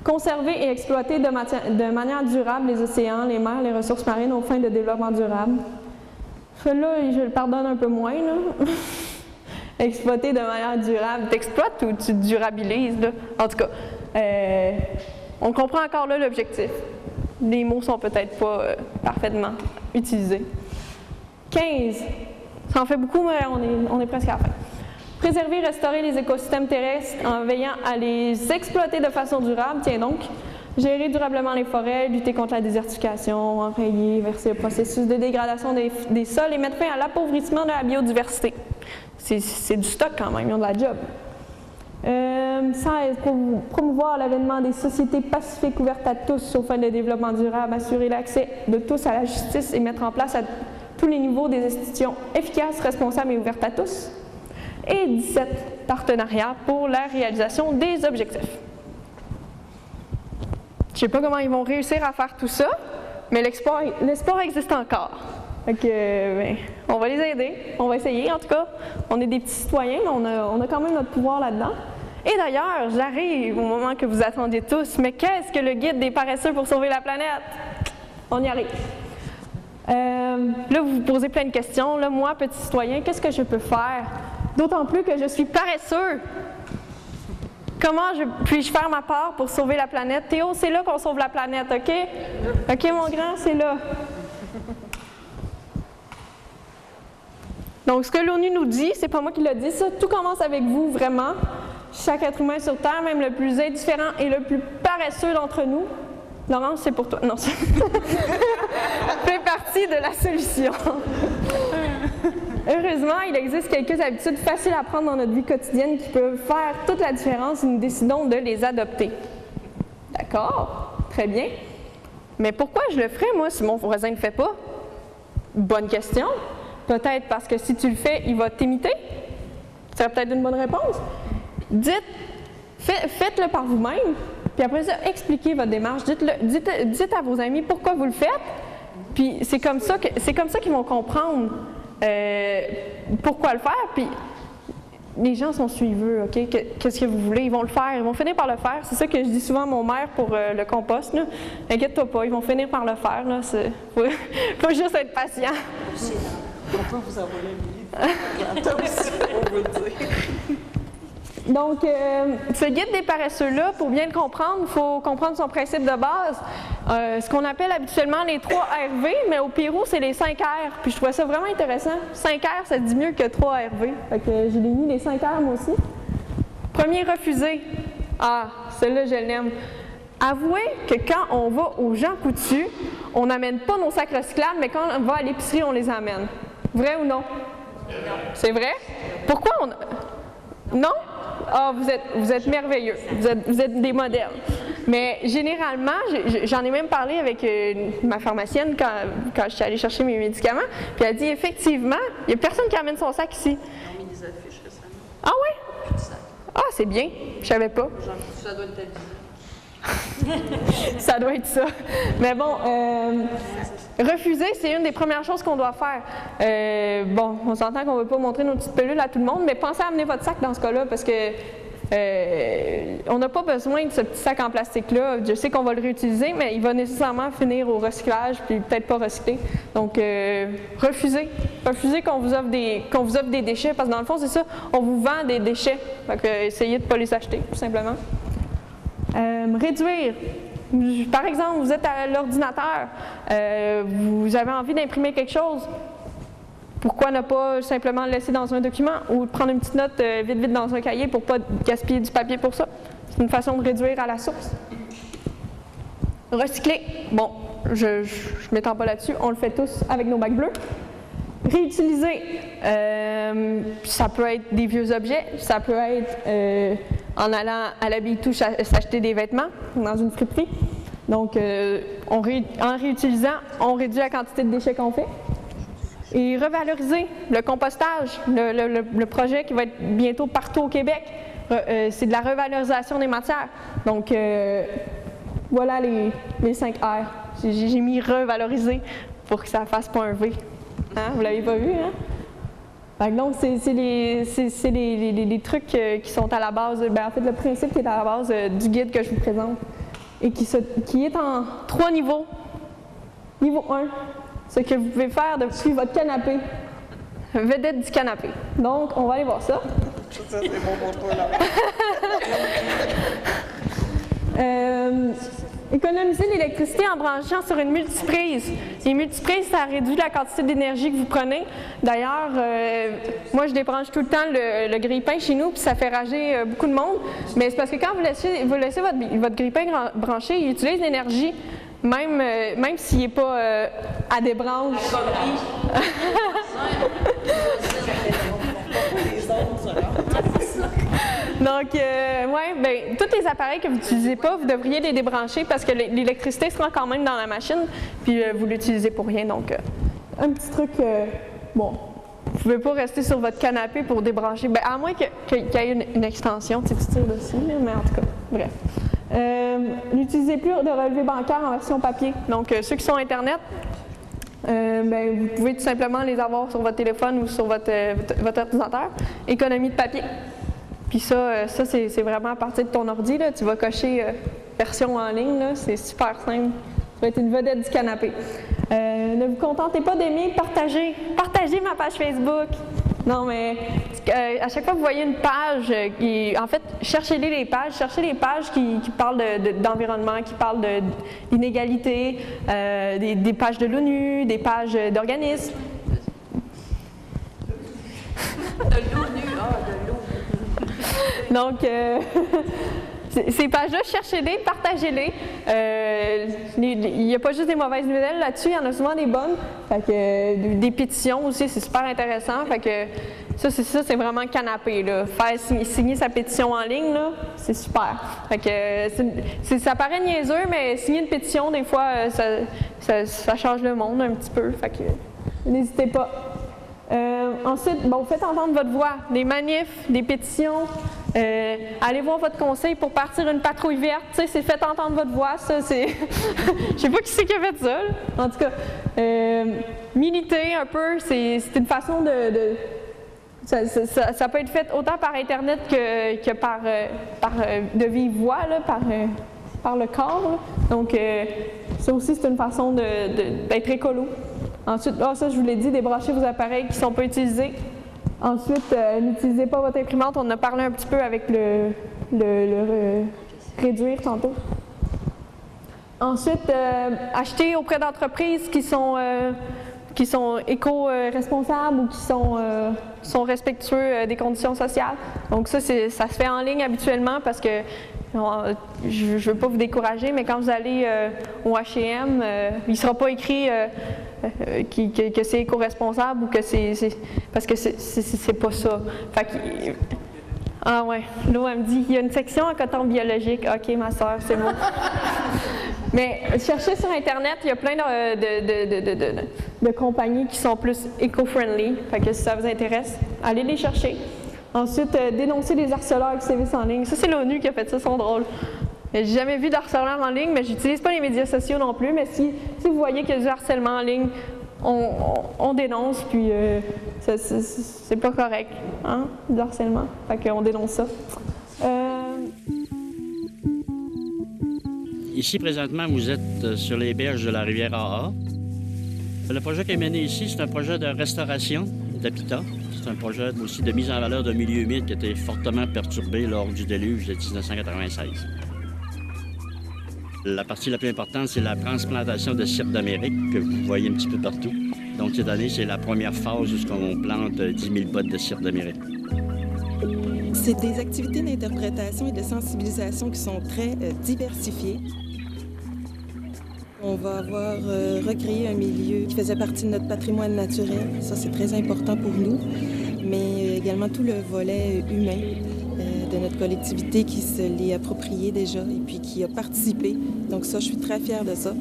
Conserver et exploiter de manière durable les océans, les mers, les ressources marines aux fins de développement durable. Celui-là, je le pardonne un peu moins, là. Exploiter de manière durable. T'exploites ou tu durabilises, là? En tout cas, on comprend encore là l'objectif. Les mots sont peut-être pas parfaitement utilisés. 15. Ça en fait beaucoup, mais on est presque à la fin. Préserver et restaurer les écosystèmes terrestres en veillant à les exploiter de façon durable. Tiens donc. Gérer durablement les forêts, lutter contre la désertification, enrayer, verser le processus de dégradation des sols et mettre fin à l'appauvrissement de la biodiversité. C'est du stock quand même, ils ont de la job. 16. Promouvoir l'avènement des sociétés pacifiques ouvertes à tous aux fins de développement durable, assurer l'accès de tous à la justice et mettre en place à tous les niveaux des institutions efficaces, responsables et ouvertes à tous. Et 17. Partenariat pour la réalisation des objectifs. Je ne sais pas comment ils vont réussir à faire tout ça, mais l'espoir existe encore. Donc, on va les aider, on va essayer en tout cas. On est des petits citoyens, mais on a quand même notre pouvoir là-dedans. Et d'ailleurs, j'arrive au moment que vous attendiez tous, mais qu'est-ce que le guide des paresseux pour sauver la planète? On y arrive. Là, vous vous posez plein de questions. Là, moi, petit citoyen, qu'est-ce que je peux faire? D'autant plus que je suis paresseux. Comment puis-je faire ma part pour sauver la planète? Théo, c'est là qu'on sauve la planète, OK? OK, mon grand, c'est là. Donc, ce que l'ONU nous dit, c'est pas moi qui le dis, ça, tout commence avec vous, vraiment. Chaque être humain sur Terre, même le plus indifférent et le plus paresseux d'entre nous. Laurence, c'est pour toi. Non, ça fait partie de la solution. Heureusement, il existe quelques habitudes faciles à prendre dans notre vie quotidienne qui peuvent faire toute la différence si nous décidons de les adopter. D'accord? Très bien. Mais pourquoi je le ferais, moi, si mon voisin ne le fait pas? Bonne question. Peut-être parce que si tu le fais, il va t'imiter. Ce serait peut-être une bonne réponse. Faites-le par vous-même, puis après ça, expliquez votre démarche. Dites à vos amis pourquoi vous le faites, puis c'est comme ça qu'ils vont comprendre pourquoi le faire, puis les gens sont suiveux, OK? Qu'est-ce que vous voulez? Ils vont le faire, ils vont finir par le faire. C'est ça que je dis souvent à mon maire pour le compost, là. Inquiète-toi pas, ils vont finir par le faire, là. Faut juste être patient. Pourquoi vous envoyez un millier de aussi, on veut dire. Donc, ce guide des paresseux-là, pour bien le comprendre, il faut comprendre son principe de base. Ce qu'on appelle habituellement les 3 RV, mais au Pérou, c'est les 5 R. Puis je trouvais ça vraiment intéressant. 5 R, ça dit mieux que 3 RV. Fait que j'ai mis les 5 R moi aussi. Premier, refuser. Ah, celle-là, je l'aime. Avouez que quand on va aux Jean Coutu, on n'amène pas nos sacs recyclables, mais quand on va à l'épicerie, on les amène. Vrai ou non? C'est vrai? Pourquoi on... Non? Ah, vous êtes merveilleux. Vous êtes des modèles. Mais généralement, j'en ai même parlé avec ma pharmacienne quand je suis allée chercher mes médicaments, puis elle a dit effectivement, il n'y a personne qui amène son sac ici. Ils ont mis des affiches récemment. Ah oui? Ah, c'est bien. Je savais pas. Genre, ça doit être avisé. Ça doit être ça. Mais bon, refuser, c'est une des premières choses qu'on doit faire. Bon, on s'entend qu'on ne veut pas montrer nos petites pilules à tout le monde, mais pensez à amener votre sac dans ce cas-là, parce que on n'a pas besoin de ce petit sac en plastique-là. Je sais qu'on va le réutiliser, mais il va nécessairement finir au recyclage, puis peut-être pas recyclé. Donc, refusez. Refusez qu'on vous offre des déchets, parce que dans le fond, c'est ça, on vous vend des déchets. Donc, essayez de ne pas les acheter, tout simplement. Réduire. Par exemple, vous êtes à l'ordinateur, vous avez envie d'imprimer quelque chose. Pourquoi ne pas simplement le laisser dans un document ou prendre une petite note vite dans un cahier pour ne pas gaspiller du papier pour ça? C'est une façon de réduire à la source. Recycler. Bon, je ne m'étends pas là-dessus, on le fait tous avec nos bacs bleus. Réutiliser. Ça peut être des vieux objets, ça peut être en allant à la Big Two s'acheter des vêtements dans une friperie. Donc, en réutilisant, on réduit la quantité de déchets qu'on fait. Et revaloriser le compostage, le projet qui va être bientôt partout au Québec, c'est de la revalorisation des matières. Donc, voilà les 5 R. J'ai mis revaloriser pour que ça ne fasse pas un V. Hein? Vous ne l'avez pas vu, hein? Donc, c'est les trucs qui sont à la base, en fait, le principe qui est à la base du guide que je vous présente et qui est en 3 niveaux. Niveau 1. Ce que vous pouvez faire depuis votre canapé. Vedette du canapé. Donc, on va aller voir ça. Ça, c'est bon pour toi, là. Économiser l'électricité en branchant sur une multiprise. Les multiprises, ça réduit la quantité d'énergie que vous prenez. D'ailleurs, moi, je débranche tout le temps le grille-pain chez nous, puis ça fait rager beaucoup de monde. Mais c'est parce que quand vous laissez votre grille-pain branché, il utilise l'énergie. Même s'il n'est pas à des branches. Donc, tous les appareils que vous n'utilisez pas, vous devriez les débrancher parce que l'électricité sera quand même dans la machine, puis vous ne l'utilisez pour rien. Donc, un petit truc, bon, vous ne pouvez pas rester sur votre canapé pour débrancher, à moins qu'il y ait une extension, tu tires dessus, mais en tout cas, bref. N'utilisez plus de relevés bancaires en version papier. Donc, ceux qui sont Internet, vous pouvez tout simplement les avoir sur votre téléphone ou sur votre ordinateur. Économie de papier. Puis ça c'est vraiment à partir de ton ordi. Là, tu vas cocher version en ligne. C'est super simple. Ça va être une vedette du canapé. Ne vous contentez pas d'aimer, partagez. Partagez ma page Facebook. Non, mais à chaque fois que vous voyez une page, en fait, cherchez les pages qui parlent d'environnement, qui parlent d'inégalité, des pages de l'ONU, des pages d'organismes. De l'ONU, de l'ONU. Donc, ces pages-là, cherchez-les, partagez-les. Il n'y a pas juste des mauvaises nouvelles là-dessus, il y en a souvent des bonnes. Fait que, des pétitions aussi, c'est super intéressant. Fait que ça, c'est vraiment canapé. Là. Faire signer sa pétition en ligne, là, c'est super. Fait que, ça paraît niaiseux, mais signer une pétition, des fois, ça change le monde un petit peu. Fait que n'hésitez pas. Ensuite, faites entendre votre voix. Des manifs, des pétitions. Allez voir votre conseil pour partir une patrouille verte. Tu sais, c'est faites entendre votre voix. Ça, c'est. Je sais pas qui c'est qui a fait ça. Là. En tout cas, militer un peu, c'est une façon de ça peut être fait autant par Internet que par de vive voix, là, par le corps. Là. Donc, ça aussi, c'est une façon d'être écolo. Ensuite, ça, je vous l'ai dit, débranchez vos appareils qui ne sont pas utilisés. Ensuite, n'utilisez pas votre imprimante. On en a parlé un petit peu avec le réduire tantôt. Ensuite, achetez auprès d'entreprises qui sont éco-responsables ou qui sont respectueux des conditions sociales. Donc ça se fait en ligne habituellement parce que je ne veux pas vous décourager, mais quand vous allez au H&M, il ne sera pas écrit que c'est éco-responsable ou que c'est parce que c'est pas ça. Fait que, ah ouais, Lou, elle me dit, il y a une section en coton biologique. OK, ma soeur, c'est bon. Mais cherchez sur Internet, il y a plein de compagnies qui sont plus éco-friendly. Fait que si ça vous intéresse, allez les chercher. Ensuite, dénoncer les harceleurs qui sévissent en ligne. Ça, c'est l'ONU qui a fait ça, ils sont drôles. J'ai jamais vu de harceleur en ligne, mais j'utilise pas les médias sociaux non plus. Mais si vous voyez qu'il y a du harcèlement en ligne, on dénonce, puis c'est pas correct, hein, du harcèlement. Fait qu'on dénonce ça. Ici, présentement, vous êtes sur les berges de la rivière AA. Le projet qui est mené ici, c'est un projet de restauration d'habitat. C'est un projet aussi de mise en valeur d'un milieu humide qui a été fortement perturbé lors du déluge de 1996. La partie la plus importante, c'est la transplantation de cire d'Amérique que vous voyez un petit peu partout. Donc, cette année, c'est la première phase où on plante 10 000 bottes de cire d'Amérique. C'est des activités d'interprétation et de sensibilisation qui sont très diversifiées. On va avoir recréé un milieu qui faisait partie de notre patrimoine naturel. Ça, c'est très important pour nous. Mais également tout le volet humain de notre collectivité qui se l'est approprié déjà et puis qui a participé. Donc ça, je suis très fière de ça.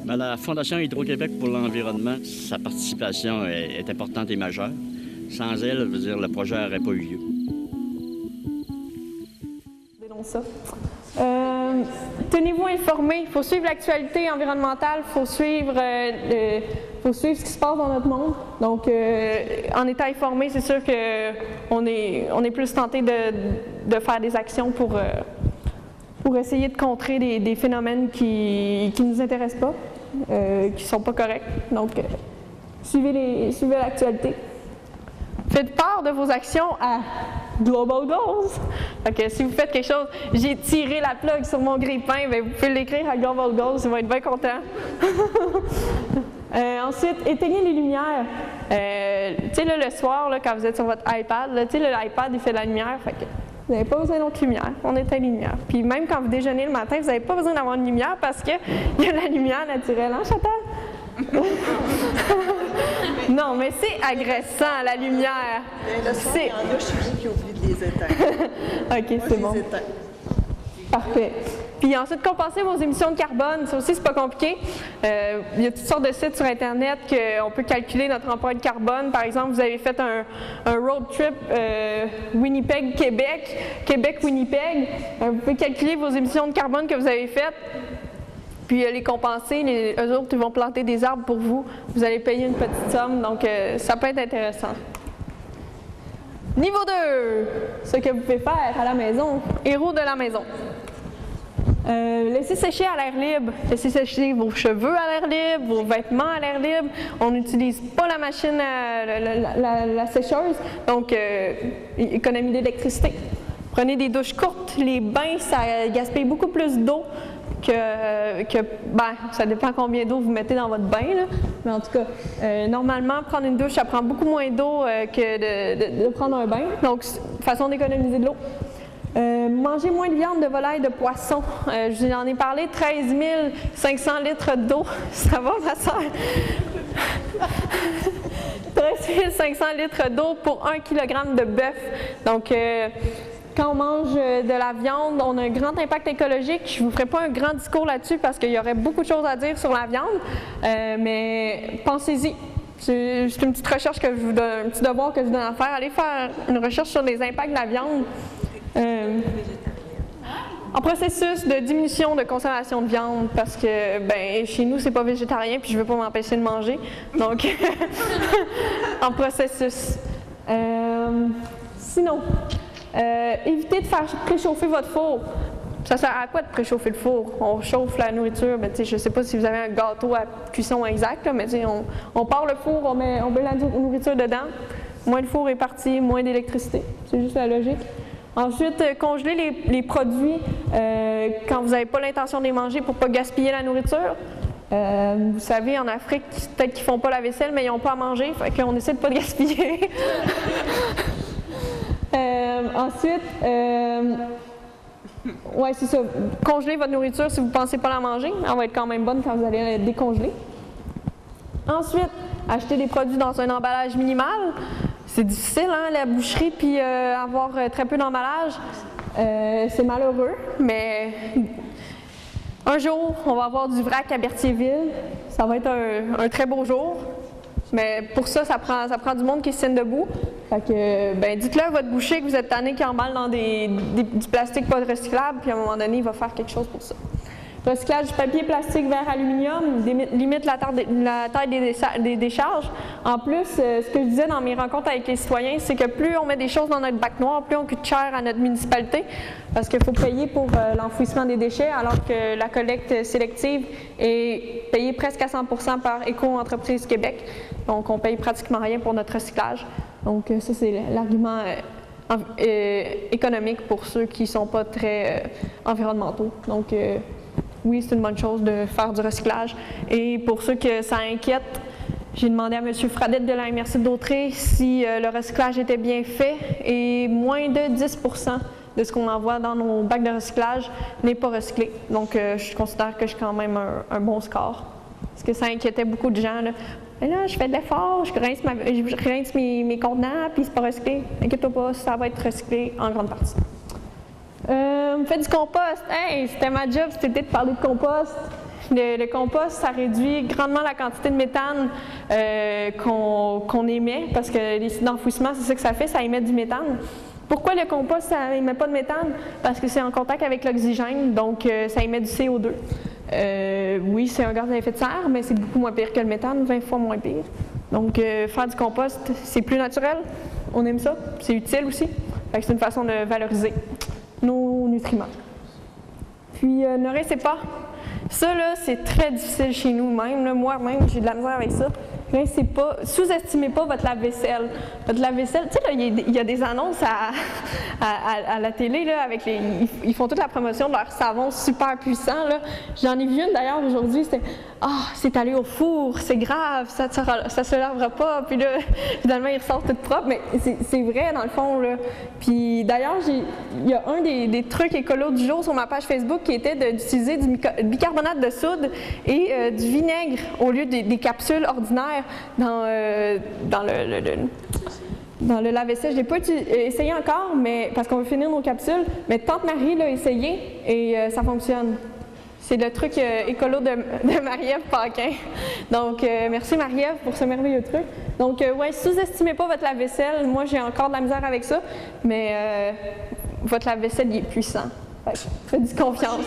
Bien, la Fondation Hydro-Québec pour l'environnement, sa participation est importante et majeure. Sans elle, je veux dire, le projet n'aurait pas eu lieu. Ça. Tenez-vous informés. Il faut suivre l'actualité environnementale, il faut suivre ce qui se passe dans notre monde. Donc, en étant informé, c'est sûr qu'on est plus tenté de faire des actions pour essayer de contrer des phénomènes qui ne nous intéressent pas, qui ne sont pas corrects. Donc, suivez l'actualité. Faites part de vos actions à Global Goals. Okay, si vous faites quelque chose, j'ai tiré la plug sur mon grille-pain, bien, vous pouvez l'écrire à Global Goals, ils vont être bien contents. Ensuite, éteignez les lumières. Tu sais, là, le soir, là, quand vous êtes sur votre iPad, tu sais, l'iPad, il fait de la lumière, fait que vous n'avez pas besoin d'autre lumière. On éteint les lumières. Puis même quand vous déjeunez le matin, vous n'avez pas besoin d'avoir une lumière parce qu'il y a de la lumière naturelle, hein, Chantal? Non, mais c'est agressant, la lumière. Le son, il y en a chez vous qui oublient de les éteindre. OK, Moi, c'est je bon. les éteins. Parfait. Puis ensuite, compenser vos émissions de carbone, ça aussi, c'est pas compliqué. Il y a toutes sortes de sites sur Internet qu'on peut calculer notre empreinte carbone. Par exemple, vous avez fait un road trip Winnipeg-Québec, Québec-Winnipeg. Vous pouvez calculer vos émissions de carbone que vous avez faites, puis les compenser. Eux autres, ils vont planter des arbres pour vous. Vous allez payer une petite somme, donc ça peut être intéressant. Niveau 2, ce que vous pouvez faire à la maison, héros de la maison. Laissez sécher à l'air libre. Laissez sécher vos cheveux à l'air libre, vos vêtements à l'air libre. On n'utilise pas la machine, la sécheuse, donc économie d'électricité. Prenez des douches courtes. Les bains, ça gaspille beaucoup plus d'eau ben, ça dépend combien d'eau vous mettez dans votre bain, là. Mais en tout cas, normalement, prendre une douche, ça prend beaucoup moins d'eau que de prendre un bain. Donc, façon d'économiser de l'eau. Manger moins de viande, de volaille, de poisson. Je vous en ai parlé, 13 500 litres d'eau. Ça va, ma soeur? 13 500 litres d'eau pour 1 kg de bœuf. Donc, quand on mange de la viande, on a un grand impact écologique. Je ne vous ferai pas un grand discours là-dessus parce qu'il y aurait beaucoup de choses à dire sur la viande, mais pensez-y. C'est une petite recherche que je vous donne, un petit devoir que je vous donne à faire. Allez faire une recherche sur les impacts de la viande. En processus de diminution de consommation de viande parce que ben, chez nous, c'est pas végétarien puis je veux pas m'empêcher de manger. Donc, en processus. Sinon, évitez de faire préchauffer votre four. Ça sert à quoi de préchauffer le four? On chauffe la nourriture, ben, je ne sais pas si vous avez un gâteau à cuisson exact, là, mais on part le four, on met la nourriture dedans. Moins le four est parti, moins d'électricité. C'est juste la logique. Ensuite, congeler les produits quand vous n'avez pas l'intention de les manger pour ne pas gaspiller la nourriture. Vous savez, en Afrique, peut-être qu'ils ne font pas la vaisselle, mais ils n'ont pas à manger, fait qu'on essaie de ne pas de gaspiller. Ensuite, ouais, c'est ça. Congeler votre nourriture si vous ne pensez pas la manger. Elle va être quand même bonne quand vous allez la décongeler. Ensuite, acheter des produits dans un emballage minimal. C'est difficile, hein, la boucherie, puis avoir très peu d'emballage. C'est malheureux, mais un jour, on va avoir du vrac à Berthierville. Ça va être un très beau jour. Mais pour ça, ça prend du monde qui se tienne debout. Fait que, ben, dites-le à votre boucher que vous êtes tanné qui emballe dans du plastique pas recyclable, puis à un moment donné, il va faire quelque chose pour ça. Recyclage du papier, plastique, verre, aluminium, limite la taille des décharges. En plus, ce que je disais dans mes rencontres avec les citoyens, c'est que plus on met des choses dans notre bac noir, plus on coûte cher à notre municipalité, parce qu'il faut payer pour l'enfouissement des déchets, alors que la collecte sélective est payée presque à 100% par Éco-Entreprise Québec. Donc, on paye pratiquement rien pour notre recyclage. Donc, ça, c'est l'argument économique pour ceux qui ne sont pas très environnementaux. Donc, oui, c'est une bonne chose de faire du recyclage. Et pour ceux que ça inquiète, j'ai demandé à M. Fradette de la MRC d'Autrey si le recyclage était bien fait et moins de 10% de ce qu'on envoie dans nos bacs de recyclage n'est pas recyclé. Donc, je considère que j'ai quand même un bon score. Parce que ça inquiétait beaucoup de gens. Là. Mais là, je fais de l'effort, je rince mes contenants, puis c'est pas recyclé. Inquiète-toi pas, ça va être recyclé en grande partie. Faites du compost. Hey, c'était ma job, c'était de parler de compost. Le compost, ça réduit grandement la quantité de méthane qu'on émet, parce que les sites d'enfouissement, c'est ça que ça fait, ça émet du méthane. Pourquoi le compost, ça n'émet pas de méthane? Parce que c'est en contact avec l'oxygène, donc ça émet du CO2. Oui, c'est un gaz à effet de serre, mais c'est beaucoup moins pire que le méthane, 20 fois moins pire. Donc, faire du compost, c'est plus naturel, on aime ça, c'est utile aussi. Fait que c'est une façon de valoriser nos nutriments. Puis, ne rincez pas. Ça, là, c'est très difficile chez nous-mêmes. Moi-même, j'ai de la misère avec ça. Rincez pas, sous-estimez pas votre lave-vaisselle. Votre lave-vaisselle, tu sais, là, il y a des annonces à la télé, là, avec ils font toute la promotion de leur savon super puissant, là. J'en ai vu une d'ailleurs aujourd'hui, c'était « Ah, c'est allé au four, c'est grave, ça se lavera pas. » Puis là, finalement, ils ressortent tout propre, mais c'est vrai dans le fond, là. Puis d'ailleurs, il y a un des trucs écolos du jour sur ma page Facebook qui était d'utiliser du bicarbonate de soude et du vinaigre au lieu des capsules ordinaires dans le lave-vaisselle. Je n'ai pas essayé encore, mais parce qu'on veut finir nos capsules, mais Tante Marie l'a essayé et ça fonctionne. C'est le truc écolo de Marie-Ève Paquin. Donc, merci Marie-Ève pour ce merveilleux truc. Donc, ouais, sous-estimez pas votre lave-vaisselle. Moi, j'ai encore de la misère avec ça, mais votre lave-vaisselle, il est puissant. Faites confiance.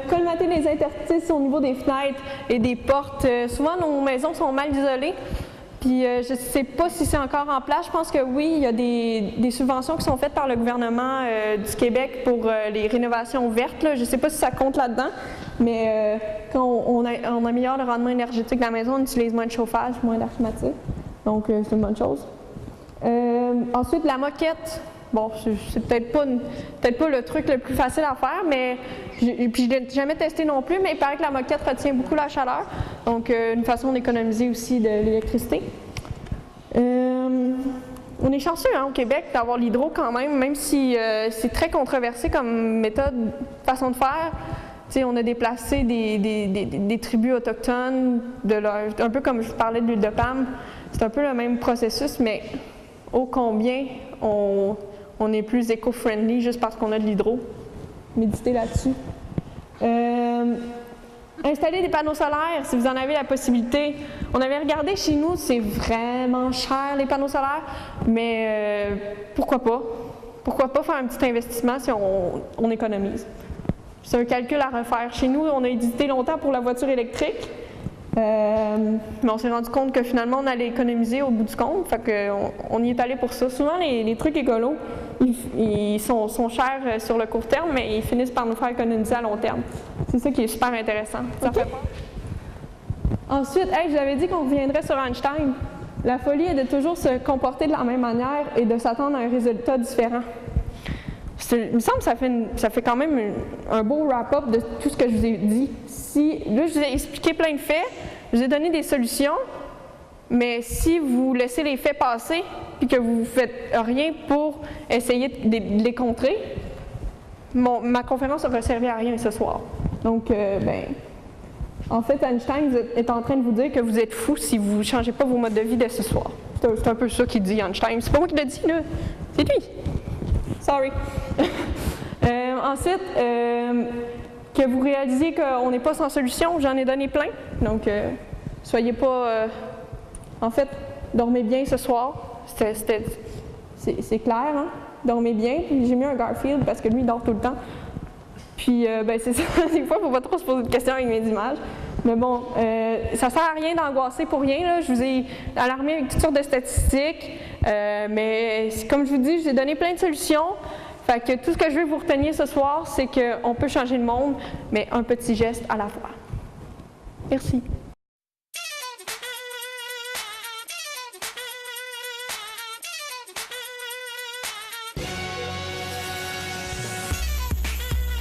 Colmater les interstices au niveau des fenêtres et des portes. Souvent, nos maisons sont mal isolées. Puis, je ne sais pas si c'est encore en place. Je pense que oui, il y a des subventions qui sont faites par le gouvernement du Québec pour les rénovations vertes. Là. Je ne sais pas si ça compte là-dedans, mais quand on améliore le rendement énergétique de la maison, on utilise moins de chauffage, moins d'air climatique. Donc, c'est une bonne chose. Ensuite, la moquette. Bon, c'est peut-être pas le truc le plus facile à faire, mais je l'ai jamais testé non plus, mais il paraît que la moquette retient beaucoup la chaleur, donc une façon d'économiser aussi de l'électricité. On est chanceux au Québec d'avoir l'hydro quand même si c'est très controversé comme méthode, façon de faire. T'sais, on a déplacé des tribus autochtones, un peu comme je vous parlais de l'huile de palme. C'est un peu le même processus, mais ô combien on est plus éco-friendly juste parce qu'on a de l'hydro. Méditez là-dessus. Installer des panneaux solaires, si vous en avez la possibilité. On avait regardé chez nous, c'est vraiment cher les panneaux solaires, mais pourquoi pas? Pourquoi pas faire un petit investissement si on économise? C'est un calcul à refaire. Chez nous, on a hésité longtemps pour la voiture électrique. Mais on s'est rendu compte que finalement on allait économiser au bout du compte, fait qu'on y est allé pour ça. Souvent les trucs écolos, ils sont chers sur le court terme, mais ils finissent par nous faire économiser à long terme. C'est ça qui est super intéressant. Ça fait peur. Ensuite, je vous avais dit qu'on reviendrait sur Einstein. La folie est de toujours se comporter de la même manière et de s'attendre à un résultat différent. Il me semble que ça fait quand même un beau wrap-up de tout ce que je vous ai dit. Là, je vous ai expliqué plein de faits, je vous ai donné des solutions, mais si vous laissez les faits passer et que vous ne faites rien pour essayer de les contrer, ma conférence n'aura servi à rien ce soir. Donc, en fait, Einstein est en train de vous dire que vous êtes fou si vous ne changez pas vos modes de vie dès ce soir. C'est un peu ça qu'il dit, Einstein. C'est pas moi qui l'ai dit, là. C'est lui. Sorry. Ensuite, que vous réalisiez qu'on n'est pas sans solution, j'en ai donné plein. Donc, soyez pas En fait, dormez bien ce soir. C'est clair, hein? Dormez bien. Puis j'ai mis un Garfield parce que lui, il dort tout le temps. Puis, ben, c'est ça. Des fois, il ne faut pas trop se poser de questions avec mes images. Mais bon, ça ne sert à rien d'angoisser pour rien, là. Je vous ai alarmé avec toutes sortes de statistiques. Mais comme je vous dis, je vous ai donné plein de solutions. Fait que tout ce que je veux que vous reteniez ce soir, c'est qu'on peut changer le monde, mais un petit geste à la fois. Merci.